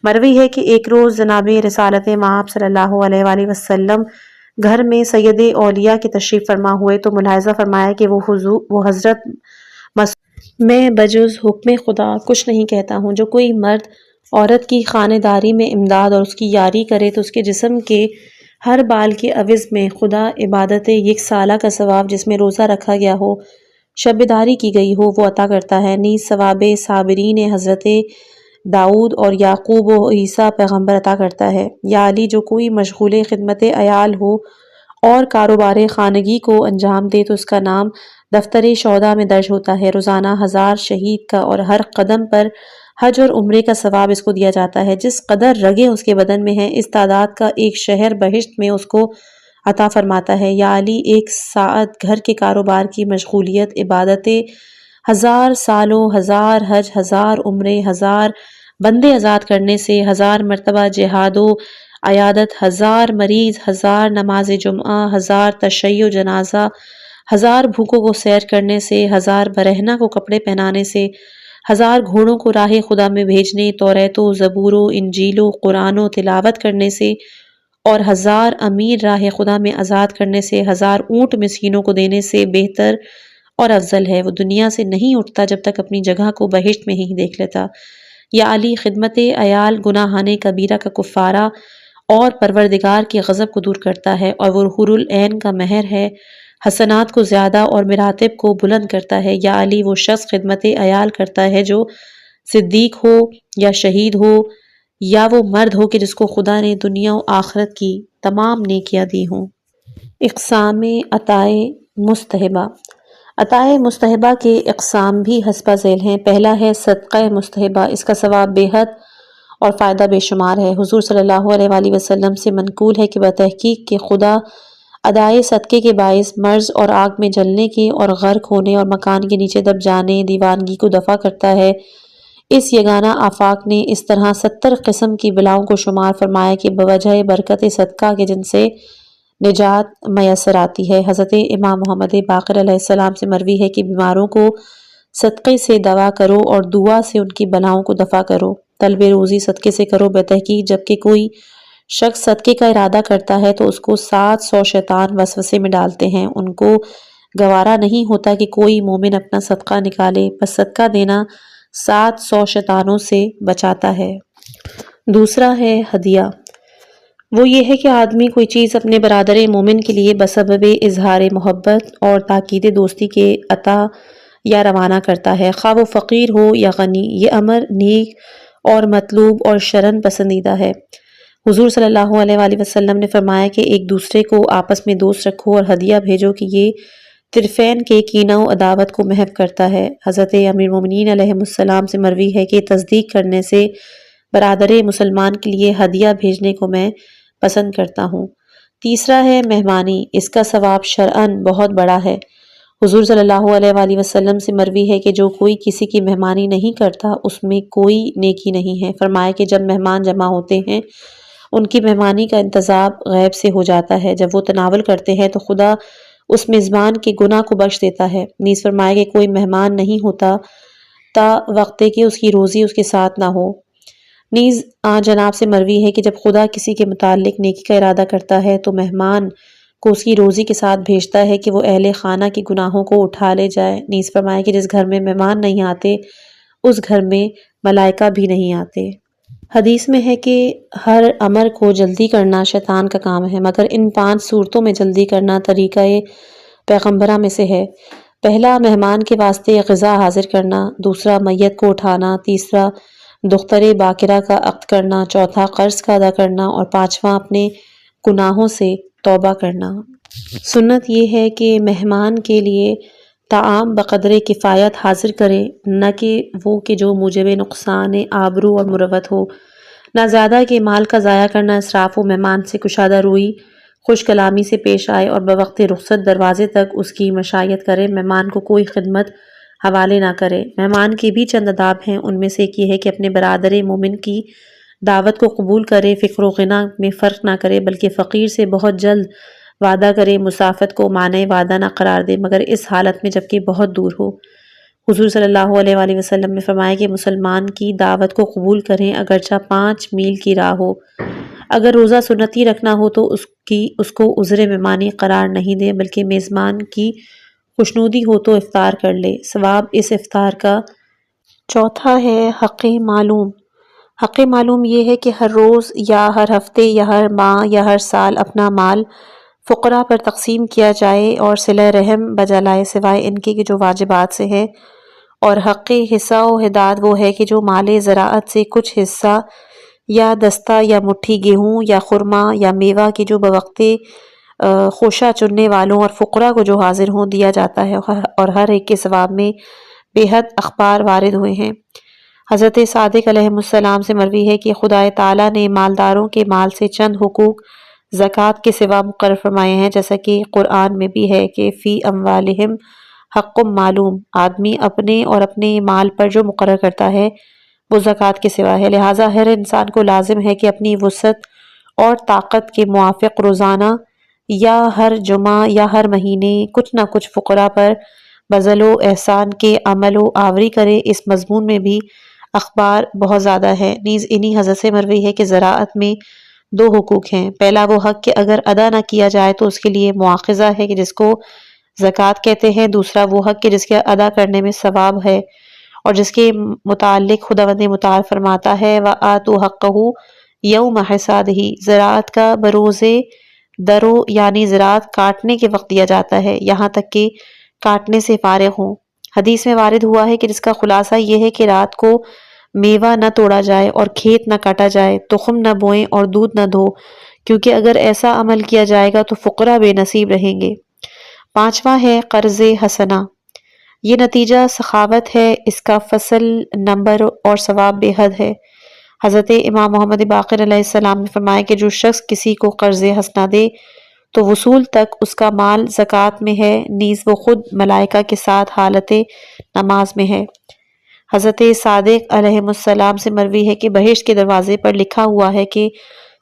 مروی ہے کہ ایک روز جناب رسالت مآب صلی اللہ علیہ وآلہ وسلم گھر میں سید اولیاء کے تشریف فرما ہوئے تو ملاحظہ فرمایا کہ وہ حضرت میں بجز حکم خدا کچھ نہیں کہتا ہوں، جو کوئی مرد عورت کی خانہ داری میں امداد اور اس کی یاری کرے تو اس کے جسم کے ہر بال کے عوض میں خدا عبادت 1 سالہ کا ثواب جس میں روزہ رکھا گیا ہو، شب داری کی گئی ہو، وہ عطا کرتا ہے۔ نیز ثواب صابرین حضرت داؤد اور یعقوب و عیسیٰ پیغمبر عطا کرتا ہے۔ یا علی جو کوئی مشغول خدمت عیال ہو اور کاروبار خانگی کو انجام دے تو اس کا نام دفتر شہداء میں درج ہوتا ہے، روزانہ 1000 شہید کا اور ہر قدم پر حج اور عمرے کا ثواب اس کو دیا جاتا ہے، جس قدر رگیں اس کے بدن میں ہیں اس تعداد کا ایک شہر بہشت میں اس کو عطا فرماتا ہے۔ یا علی 1 ساعت گھر کے کاروبار کی مشغولیت، عبادت 1000 سالوں، 1000 حج، 1000 عمرے، 1000 بندے آزاد کرنے سے، 1000 مرتبہ جہاد و عیادت، 1000 مریض، 1000 نماز جمعہ، 1000 تشیع جنازہ، 1000 بھوکوں کو سیر کرنے سے، 1000 برہنہ کو کپڑے پہنانے سے، 1000 گھوڑوں کو راہ خدا میں بھیجنے، توریت و زبور و انجیل و قرآن و تلاوت کرنے سے، اور 1000 امیر راہ خدا میں آزاد کرنے سے، 1000 اونٹ مسکینوں کو دینے سے بہتر اور افضل ہے۔ وہ دنیا سے نہیں اٹھتا جب تک اپنی جگہ کو بہشت میں ہی دیکھ لیتا۔ یا علی خدمت عیال گناہان کبیرہ کا کفارہ اور پروردگار کے غضب کو دور کرتا ہے، اور وہ حور العین کا مہر ہے، حسنات کو زیادہ اور مراتب کو بلند کرتا ہے۔ یا علی وہ شخص خدمت عیال کرتا ہے جو صدیق ہو یا شہید ہو، یا وہ مرد ہو کہ جس کو خدا نے دنیا و آخرت کی تمام نیکیاں دی ہوں۔ اقسام عطائے مستحبہ۔ عطائے مستحبہ کے اقسام بھی حسب ذیل ہیں۔ پہلا ہے صدقہ مستحبہ، اس کا ثواب بے حد اور فائدہ بے شمار ہے۔ حضور صلی اللہ علیہ وآلہ وسلم سے منقول ہے کہ بتحقیق کہ خدا ادائے صدقے کے باعث مرض اور آگ میں جلنے کے اور غرق ہونے اور مکان کے نیچے دب جانے دیوانگی کو دفع کرتا ہے۔ اس یگانہ آفاق نے اس طرح 70 قسم کی بلاؤں کو شمار فرمایا کہ بوجہ برکت صدقہ کے جن سے نجات میسر آتی ہے۔ حضرت امام محمد باقر علیہ السلام سے مروی ہے کہ بیماروں کو صدقے سے دوا کرو اور دعا سے ان کی بلاؤں کو دفع کرو۔ طلب روزی صدقے سے کرو۔ بتحقیق جبکہ کوئی شخص صدقے کا ارادہ کرتا ہے تو اس کو 700 شیطان وسوسے میں ڈالتے ہیں۔ ان کو گوارا نہیں ہوتا کہ کوئی مومن اپنا صدقہ نکالے، بس صدقہ دینا 700 شیطانوں سے بچاتا ہے۔ دوسرا ہے ہدیہ۔ وہ یہ ہے کہ آدمی کوئی چیز اپنے برادر مومن کے لیے بسبب اظہار محبت اور تاکید دوستی کے عطا یا روانہ کرتا ہے، خواہ وہ فقیر ہو یا غنی۔ یہ امر نیک اور مطلوب اور شرعاً پسندیدہ ہے۔ حضور صلی اللہ علیہ وآلہ وسلم نے فرمایا کہ ایک دوسرے کو آپس میں دوست رکھو اور ہدیہ بھیجو کہ یہ طرفین کے کینہ و عداوت کو محو کرتا ہے۔ حضرت امیر المومنین علیہ السلام سے مروی ہے کہ تصدیق کرنے سے برادر مسلمان کے لیے ہدیہ بھیجنے کو میں پسند کرتا ہوں۔ تیسرا ہے مہمانی۔ اس کا ثواب شرعاً بہت بڑا ہے۔ حضور صلی اللہ علیہ وآلہ وسلم سے مروی ہے کہ جو کوئی کسی کی مہمانی نہیں کرتا اس میں کوئی نیکی نہیں ہے۔ فرمایا کہ جب مہمان جمع ہوتے ہیں ان کی مہمانی کا انتظام غیب سے ہو جاتا ہے، جب وہ تناول کرتے ہیں تو خدا اس میزبان کے گناہ کو بخش دیتا ہے۔ نیز فرمایا کہ کوئی مہمان نہیں ہوتا تا وقت کہ اس کی روزی اس کے ساتھ نہ ہو۔ نیز جناب سے مروی ہے کہ جب خدا کسی کے متعلق نیکی کا ارادہ کرتا ہے تو مہمان کو اس کی روزی کے ساتھ بھیجتا ہے کہ وہ اہل خانہ کے گناہوں کو اٹھا لے جائے۔ نیز فرمایا کہ جس گھر میں مہمان نہیں آتے اس گھر میں ملائکہ بھی نہیں آتے۔ حدیث میں ہے کہ ہر امر کو جلدی کرنا شیطان کا کام ہے، مگر ان 5 صورتوں میں جلدی کرنا طریقہ پیغمبرہ میں سے ہے۔ پہلا مہمان کے واسطے غذا حاضر کرنا، دوسرا میت کو اٹھانا، تیسرا دختر باکرہ کا عقد کرنا، چوتھا قرض کا ادا کرنا اور پانچواں اپنے گناہوں سے توبہ کرنا۔ سنت یہ ہے کہ مہمان کے لیے طعام بقدر کفایت حاضر کرے، نہ کہ وہ کہ جو موجب نقصان آبرو اور مروت ہو، نہ زیادہ کہ مال کا ضائع کرنا اسراف ہو۔ مہمان سے کشادہ روئی خوش کلامی سے پیش آئے اور بوقت رخصت دروازے تک اس کی مشایت کرے۔ مہمان کو کوئی خدمت حوالے نہ کرے۔ مہمان کے بھی چند آداب ہیں، ان میں سے ایک یہ ہے کہ اپنے برادر مومن کی دعوت کو قبول کرے، فقر و غنی میں فرق نہ کرے بلکہ فقیر سے بہت جلد وعدہ کرے، مسافت کو مانع وعدہ نہ قرار دے مگر اس حالت میں جبکہ بہت دور ہو۔ حضور صلی اللہ علیہ وآلہ وسلم نے فرمایا کہ مسلمان کی دعوت کو قبول کریں اگرچہ 5 میل کی راہ ہو۔ اگر روزہ سنتی رکھنا ہو تو اس کو عذر مہمانی قرار نہیں دے بلکہ میزبان کی خوشنودی ہو تو افطار کر لے، ثواب اس افطار کا۔ چوتھا ہے حق معلوم۔ حق معلوم یہ ہے کہ ہر روز یا ہر ہفتے یا ہر ماہ یا ہر سال اپنا مال فقراء پر تقسیم کیا جائے اور صلہ رحم بجائے سوائے ان کے جو واجبات سے ہے۔ اور حق حصہ و ہداد وہ ہے کہ جو مال زراعت سے کچھ حصہ یا دستہ یا مٹھی گیہوں یا خرما یا میوہ کی جو بوقت خوشہ چننے والوں اور فقراء کو جو حاضر ہوں دیا جاتا ہے، اور ہر ایک کے ثواب میں بے حد اخبار وارد ہوئے ہیں۔ حضرت صادق علیہ السلام سے مروی ہے کہ خدا تعالیٰ نے مالداروں کے مال سے چند حقوق زکوٰۃ کے سوا مقرر فرمائے ہیں، جیسا کہ قرآن میں بھی ہے کہ فی اموالہم حق معلوم۔ آدمی اپنے اور اپنے مال پر جو مقرر کرتا ہے وہ زکوٰۃ کے سوا ہے، لہٰذا ہر انسان کو لازم ہے کہ اپنی وسعت اور طاقت کے موافق روزانہ یا ہر جمعہ یا ہر مہینے کچھ نہ کچھ فقراء پر بذل و احسان کے عمل و آوری کرے۔ اس مضمون میں بھی اخبار بہت زیادہ ہے۔ نیز انہی حضرت سے مروی ہے کہ زراعت میں 2 حقوق ہیں۔ پہلا وہ حق کہ اگر ادا نہ کیا جائے تو اس کے لیے مواخذہ ہے کہ جس کو زکوٰۃ کہتے ہیں، دوسرا وہ حق کہ جس کے ادا کرنے میں ثواب ہے اور جس کے متعلق خداوند متعال فرماتا ہے وَآتُوا حَقَّهُ یوم حصادہ۔ زراعت کا بروز درو یعنی زراعت کاٹنے کے وقت دیا جاتا ہے یہاں تک کہ کاٹنے سے فارغ ہوں۔ حدیث میں وارد ہوا ہے کہ جس کا خلاصہ یہ ہے کہ رات کو میوہ نہ توڑا جائے اور کھیت نہ کاٹا جائے، تخم نہ بوئیں اور دودھ نہ دھو، کیونکہ اگر ایسا عمل کیا جائے گا تو فقراء بے نصیب رہیں گے۔ پانچواں ہے قرض حسنہ۔ یہ نتیجہ سخاوت ہے، اس کا فصل نمبر اور ثواب بے حد ہے۔ حضرت امام محمد باقر علیہ السلام نے فرمایا کہ جو شخص کسی کو قرض حسنہ دے تو وصول تک اس کا مال زکوٰۃ میں ہے، نیز وہ خود ملائکہ کے ساتھ حالت نماز میں ہے۔ حضرت صادق علیہ السلام سے مروی ہے کہ بہشت کے دروازے پر لکھا ہوا ہے کہ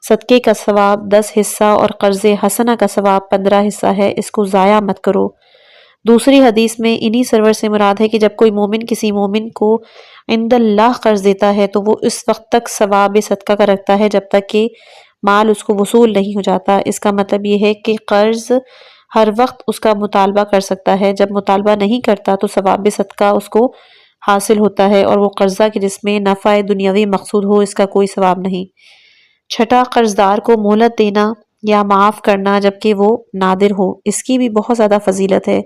صدقے کا ثواب 10 حصہ اور قرض حسنہ کا ثواب 15 حصہ ہے، اس کو ضائع مت کرو۔ دوسری حدیث میں انہی سرور سے مراد ہے کہ جب کوئی مومن کسی مومن کو عند اللہ قرض دیتا ہے تو وہ اس وقت تک ثواب صدقہ کا رکھتا ہے جب تک کہ مال اس کو وصول نہیں ہو جاتا۔ اس کا مطلب یہ ہے کہ قرض ہر وقت اس کا مطالبہ کر سکتا ہے، جب مطالبہ نہیں کرتا تو ثواب صدقہ اس کو حاصل ہوتا ہے، اور وہ قرضہ کہ جس میں نفع دنیاوی مقصود ہو اس کا کوئی ثواب نہیں۔ چھٹا، قرض دار کو مہلت دینا یا معاف کرنا جبکہ وہ نادر ہو، اس کی بھی بہت زیادہ فضیلت ہے،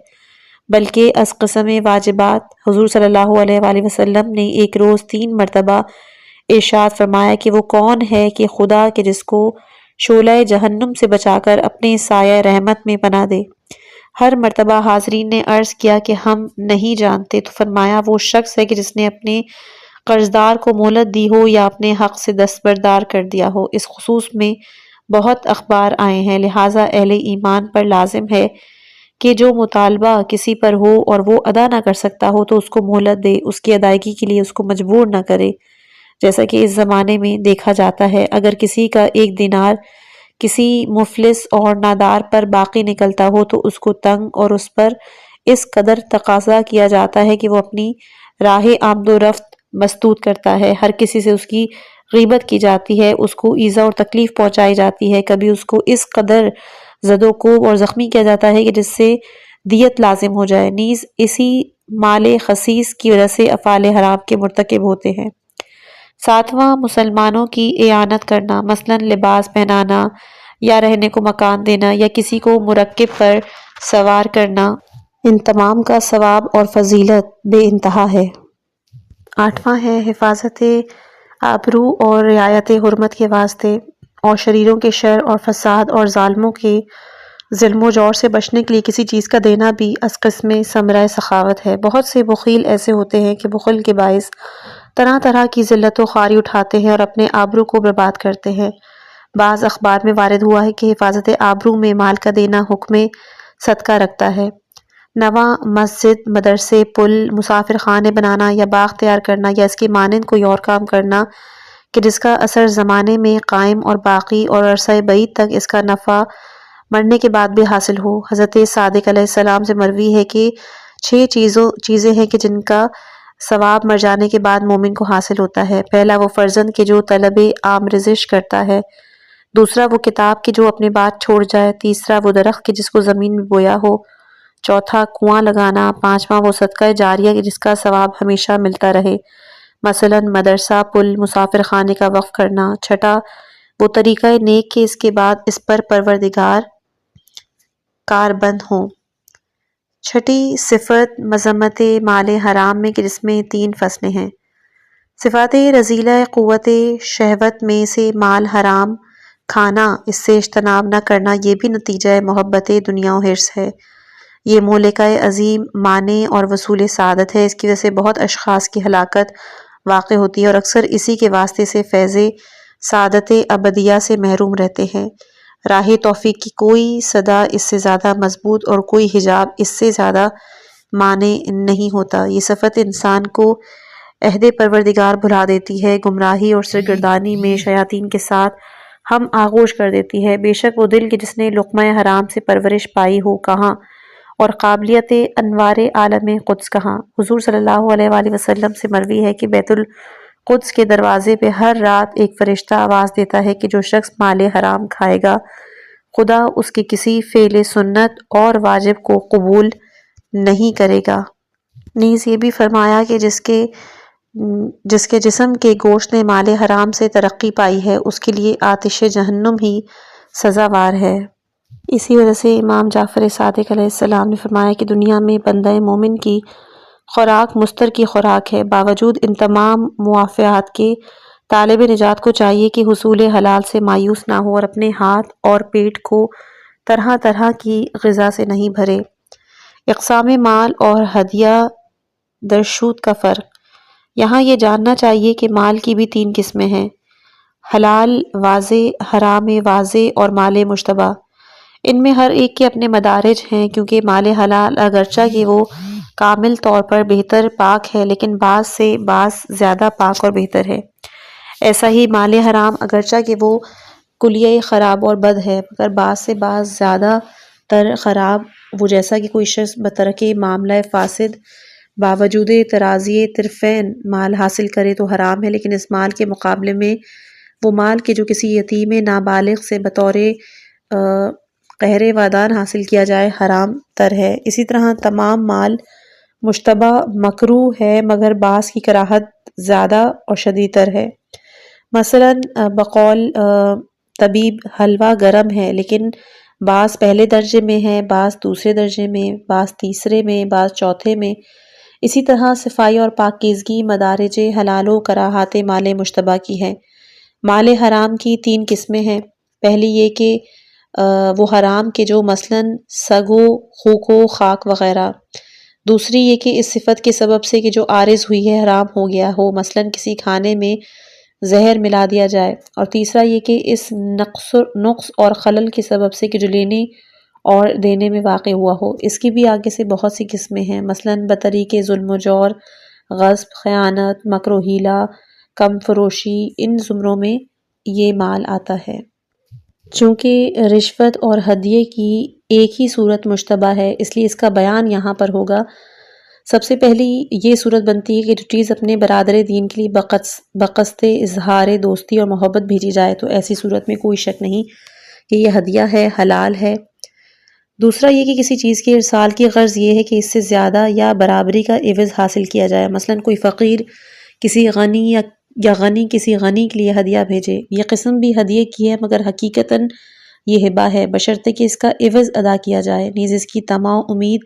بلکہ از قسم واجبات حضور صلی اللہ علیہ وآلہ وسلم نے ایک روز 3 مرتبہ ارشاد فرمایا کہ وہ کون ہے کہ خدا کہ جس کو شعلہ جہنم سے بچا کر اپنے سایہ رحمت میں پناہ دے۔ ہر مرتبہ حاضرین نے عرض کیا کہ ہم نہیں جانتے، تو فرمایا وہ شخص ہے کہ جس نے اپنے قرضدار کو مہلت دی ہو یا اپنے حق سے دستبردار کر دیا ہو۔ اس خصوص میں بہت اخبار آئے ہیں، لہٰذا اہل ایمان پر لازم ہے کہ جو مطالبہ کسی پر ہو اور وہ ادا نہ کر سکتا ہو تو اس کو مہلت دے، اس کی ادائیگی کے لیے اس کو مجبور نہ کرے، جیسا کہ اس زمانے میں دیکھا جاتا ہے۔ اگر کسی کا 1 دینار کسی مفلس اور نادار پر باقی نکلتا ہو تو اس کو تنگ اور اس پر اس قدر تقاضا کیا جاتا ہے کہ وہ اپنی راہ آمد و رفت مسدود کرتا ہے، ہر کسی سے اس کی غیبت کی جاتی ہے، اس کو ایذا اور تکلیف پہنچائی جاتی ہے، کبھی اس کو اس قدر زد و کوب اور زخمی کیا جاتا ہے کہ جس سے دیت لازم ہو جائے، نیز اسی مال خسیس کی وجہ سے افعال حرام کے مرتکب ہوتے ہیں۔ 7واں، مسلمانوں کی اعانت کرنا، مثلا لباس پہنانا یا رہنے کو مکان دینا یا کسی کو مرکب پر سوار کرنا، ان تمام کا ثواب اور فضیلت بے انتہا ہے۔ 8واں ہے حفاظت آبرو اور رعایت حرمت کے واسطے اور شریروں کے شر اور فساد اور ظالموں کے ظلم و جور سے بچنے کے لیے کسی چیز کا دینا بھی از قسم ثمرہ سخاوت ہے۔ بہت سے بخیل ایسے ہوتے ہیں کہ بخل کے باعث طرح طرح کی ذلت و خواری اٹھاتے ہیں اور اپنے آبرو کو برباد کرتے ہیں۔ بعض اخبار میں وارد ہوا ہے کہ حفاظت آبرو میں مال کا دینا حکم صدقہ رکھتا ہے۔ 9واں، مسجد، مدرسے، پل، مسافر خانے بنانا یا باغ تیار کرنا یا اس کے مانند کوئی اور کام کرنا کہ جس کا اثر زمانے میں قائم اور باقی اور عرصہ بعید تک اس کا نفع مرنے کے بعد بھی حاصل ہو۔ حضرت صادق علیہ السلام سے مروی ہے کہ 6 چیزیں ہیں کہ جن کا ثواب مر جانے کے بعد مومن کو حاصل ہوتا ہے۔ پہلا، وہ فرزند کے جو طلب آمرزش کرتا ہے۔ دوسرا، وہ کتاب کی جو اپنے بعد چھوڑ جائے۔ تیسرا، وہ درخت کی جس کو زمین میں بویا ہو۔ چوتھا، کنواں لگانا۔ 5واں، وہ صدقہ جاریہ کہ جس کا ثواب ہمیشہ ملتا رہے، مثلا مدرسہ، پل، مسافر خانے کا وقف کرنا۔ 6واں، وہ طریقہ نیک کہ اس کے بعد اس پر پروردگار کاربند ہوں۔ 6ٹی صفت مذمت مال حرام میں کہ جس میں 3 فصلیں ہیں۔ صفات رذیلہ قوت شہوت میں سے مال حرام کھانا، اس سے اجتناب نہ کرنا، یہ بھی نتیجہ محبت دنیا و حرص ہے۔ یہ مہلکہ عظیم معنی اور وصول سعادت ہے، اس کی وجہ سے بہت اشخاص کی ہلاکت واقع ہوتی ہے اور اکثر اسی کے واسطے سے فیض سعادت ابدیہ سے محروم رہتے ہیں۔ راہ توفیق کی کوئی صدا اس سے زیادہ مضبوط اور کوئی حجاب اس سے زیادہ مانع نہیں ہوتا۔ یہ صفت انسان کو عہد پروردگار بھلا دیتی ہے، گمراہی اور سرگردانی میں شیاطین کے ساتھ ہم آغوش کر دیتی ہے۔ بے شک وہ دل کہ جس نے لقمہ حرام سے پرورش پائی ہو کہاں، اور قابلیت انوار عالم قدس کہاں۔ حضور صلی اللہ علیہ وآلہ وسلم سے مروی ہے کہ بیت القدس کے دروازے پہ ہر رات ایک فرشتہ آواز دیتا ہے کہ جو شخص مال حرام کھائے گا خدا اس کے کسی فعل سنت اور واجب کو قبول نہیں کرے گا۔ نیز یہ بھی فرمایا کہ جس کے جسم کے گوشت نے مال حرام سے ترقی پائی ہے اس کے لیے آتش جہنم ہی سزاوار ہے۔ اسی وجہ سے امام جعفر صادق علیہ السلام نے فرمایا کہ دنیا میں بندہ مومن کی خوراک مستر کی خوراک ہے۔ باوجود ان تمام موافعات کے طالب نجات کو چاہیے کہ حصول حلال سے مایوس نہ ہو اور اپنے ہاتھ اور پیٹ کو طرح طرح کی غذا سے نہیں بھرے۔ اقسام مال اور ہدیہ درشود کا فرق۔ یہاں یہ جاننا چاہیے کہ مال کی بھی 3 قسمیں ہیں: حلال واضح، حرام واضح اور مال مشتبہ۔ ان میں ہر ایک کے اپنے مدارج ہیں، کیونکہ مال حلال اگرچہ کہ وہ کامل طور پر بہتر پاک ہے لیکن بعض سے بعض زیادہ پاک اور بہتر ہے۔ ایسا ہی مال حرام اگرچہ کہ وہ کلیہ خراب اور بد ہے، مگر بعض سے بعض زیادہ تر خراب وہ جیسا کہ کوئی شخص بترک معاملہ فاسد باوجود تراضی طرفین مال حاصل کرے تو حرام ہے، لیکن اس مال کے مقابلے میں وہ مال کے جو کسی یتیم نابالغ سے بطور قہر وادان حاصل کیا جائے حرام تر ہے۔ اسی طرح تمام مال مشتبہ مکروہ ہے، مگر بعض کی کراہت زیادہ اور شدید تر ہے۔ مثلا بقول طبیب حلوہ گرم ہے، لیکن بعض پہلے درجے میں ہے، بعض دوسرے درجے میں، بعض تیسرے میں، بعض چوتھے میں۔ اسی طرح صفائی اور پاکیزگی مدارج حلال و کراہات مال مشتبہ کی ہے۔ مال حرام کی 3 قسمیں ہیں۔ پہلی یہ کہ وہ حرام کے جو مثلاً سگ و خوک و خاک وغیرہ۔ دوسری یہ کہ اس صفت کے سبب سے کہ جو عارض ہوئی ہے حرام ہو گیا ہو، مثلاً کسی کھانے میں زہر ملا دیا جائے۔ اور تیسرا یہ کہ اس نقص اور خلل کے سبب سے کہ جو لینے اور دینے میں واقع ہوا ہو۔ اس کی بھی آگے سے بہت سی قسمیں ہیں، مثلاً بطریق ظلم و جور، غصب، خیانت، مکر و حیلہ، کم فروشی، ان زمروں میں یہ مال آتا ہے۔ چونکہ رشوت اور ہدیے کی ایک ہی صورت مشتبہ ہے، اس لیے اس کا بیان یہاں پر ہوگا۔ سب سے پہلی یہ صورت بنتی ہے کہ جو چیز اپنے برادر دین کے لیے بقصد اظہار دوستی اور محبت بھیجی جائے تو ایسی صورت میں کوئی شک نہیں کہ یہ ہدیہ ہے، حلال ہے۔ دوسرا یہ کہ کسی چیز کے ارسال کی غرض یہ ہے کہ اس سے زیادہ یا برابری کا عوض حاصل کیا جائے، مثلاً کوئی فقیر کسی غنی یا غنی کسی غنی کے لیے ہدیہ بھیجے۔ یہ قسم بھی ہدیے کی ہے، مگر حقیقتاً یہ ہبہ ہے، بشرطے کہ اس کا عوض ادا کیا جائے، نیز اس کی طمع و امید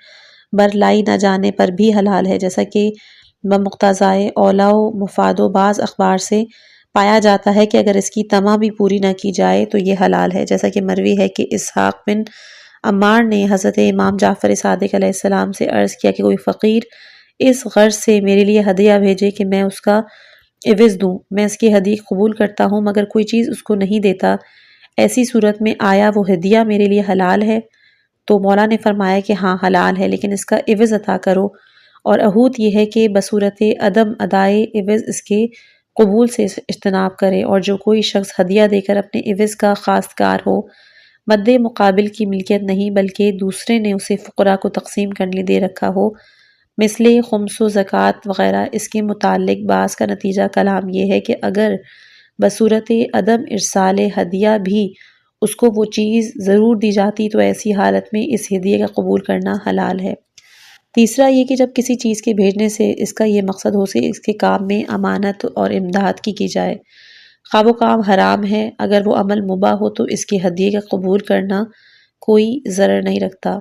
برلائی نہ جانے پر بھی حلال ہے، جیسا کہ بمقتضائے اولا و مفاد و بعض اخبار سے پایا جاتا ہے کہ اگر اس کی طمع بھی پوری نہ کی جائے تو یہ حلال ہے، جیسا کہ مروی ہے کہ اسحاق بن عمار نے حضرت امام جعفر صادق علیہ السلام سے عرض کیا کہ کوئی فقیر اس غرض سے میرے لیے ہدیہ بھیجے کہ میں اس کا عوض دوں، میں اس کی ہدیہ قبول کرتا ہوں مگر کوئی چیز اس کو نہیں دیتا، ایسی صورت میں آیا وہ ہدیہ میرے لیے حلال ہے؟ تو مولا نے فرمایا کہ ہاں حلال ہے، لیکن اس کا عوض عطا کرو، اور عہود یہ ہے کہ بصورت عدم ادائے عوض اس کے قبول سے اجتناب کرے، اور جو کوئی شخص ہدیہ دے کر اپنے عوض کا خواستگار ہو، مد مقابل کی ملکیت نہیں بلکہ دوسرے نے اسے فقراء کو تقسیم کرنے دے رکھا ہو، مثل خمس و زکوٰۃ وغیرہ، اس کے متعلق بعض کا نتیجہ کلام یہ ہے کہ اگر بصورت عدم ارسال ہدیہ بھی اس کو وہ چیز ضرور دی جاتی تو ایسی حالت میں اس ہدیے کا قبول کرنا حلال ہے۔ تیسرا یہ کہ جب کسی چیز کے بھیجنے سے اس کا یہ مقصد ہو کہ اس کے کام میں امانت اور امداد کی جائے، خواہ وہ کام حرام ہے، اگر وہ عمل مباح ہو تو اس کے ہدیے کا قبول کرنا کوئی ضرر نہیں رکھتا۔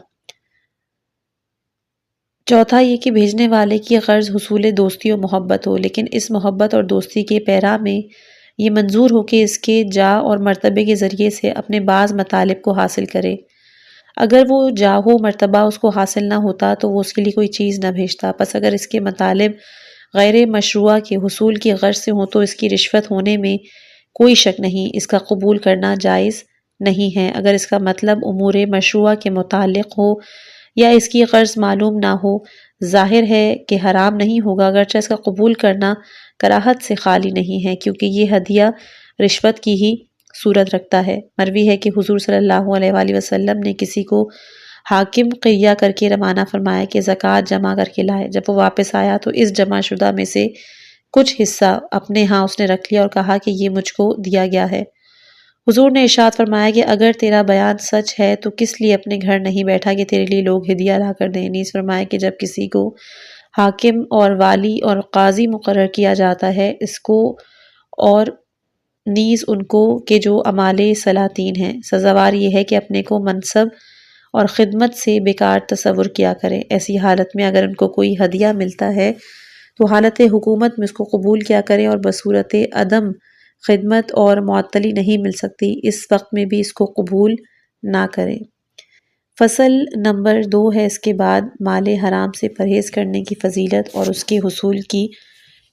چوتھا یہ کہ بھیجنے والے کی غرض حصول دوستی و محبت ہو، لیکن اس محبت اور دوستی کے پیرا میں یہ منظور ہو کہ اس کے جاہ اور مرتبے کے ذریعے سے اپنے بعض مطالب کو حاصل کرے۔ اگر وہ جاہ و مرتبہ اس کو حاصل نہ ہوتا تو وہ اس کے لیے کوئی چیز نہ بھیجتا، پس اگر اس کے مطالب غیر مشروعہ کے حصول کی غرض سے ہوں تو اس کی رشوت ہونے میں کوئی شک نہیں، اس کا قبول کرنا جائز نہیں ہے۔ اگر اس کا مطلب امور مشروعہ کے متعلق ہو یا اس کی غرض معلوم نہ ہو، ظاہر ہے کہ حرام نہیں ہوگا، اگرچہ اس کا قبول کرنا کراہت سے خالی نہیں ہے، کیونکہ یہ ہدیہ رشوت کی ہی صورت رکھتا ہے۔ مروی ہے کہ حضور صلی اللہ علیہ وآلہ وسلم نے کسی کو حاکم قریہ کر کے روانہ فرمایا کہ زکوٰۃ جمع کر کے لائے۔ جب وہ واپس آیا تو اس جمع شدہ میں سے کچھ حصہ اپنے ہاں اس نے رکھ لیا اور کہا کہ یہ مجھ کو دیا گیا ہے۔ حضور نے ارشاد فرمایا کہ اگر تیرا بیان سچ ہے تو کس لیے اپنے گھر نہیں بیٹھا کہ تیرے لیے لوگ ہدیہ لا کر دیں۔ نیز فرمایا کہ جب کسی کو حاکم اور والی اور قاضی مقرر کیا جاتا ہے اس کو اور نیز ان کو کہ جو عمالے سلاطین ہیں، سزاوار یہ ہے کہ اپنے کو منصب اور خدمت سے بیکار تصور کیا کریں۔ ایسی حالت میں اگر ان کو کوئی ہدیہ ملتا ہے تو حالت حکومت میں اس کو قبول کیا کریں، اور بصورت عدم خدمت اور معطلی نہیں مل سکتی اس وقت میں بھی اس کو قبول نہ کریں۔ فصل نمبر 2 ہے اس کے بعد مال حرام سے پرہیز کرنے کی فضیلت اور اس کے حصول کی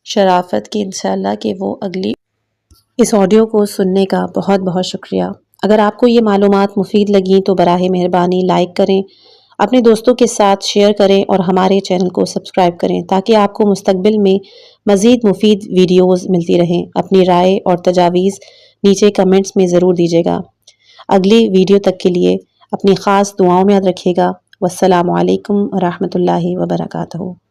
شرافت کی، انشاءاللہ کہ وہ اگلی۔ اس آڈیو کو سننے کا بہت بہت شکریہ۔ اگر آپ کو یہ معلومات مفید لگیں تو براہ مہربانی لائک کریں، اپنے دوستوں کے ساتھ شیئر کریں اور ہمارے چینل کو سبسکرائب کریں تاکہ آپ کو مستقبل میں مزید مفید ویڈیوز ملتی رہیں۔ اپنی رائے اور تجاویز نیچے کمنٹس میں ضرور دیجیے گا۔ اگلی ویڈیو تک کے لیے اپنی خاص دعاؤں میں یاد رکھیے گا۔ والسلام علیکم ورحمۃ اللہ وبرکاتہ۔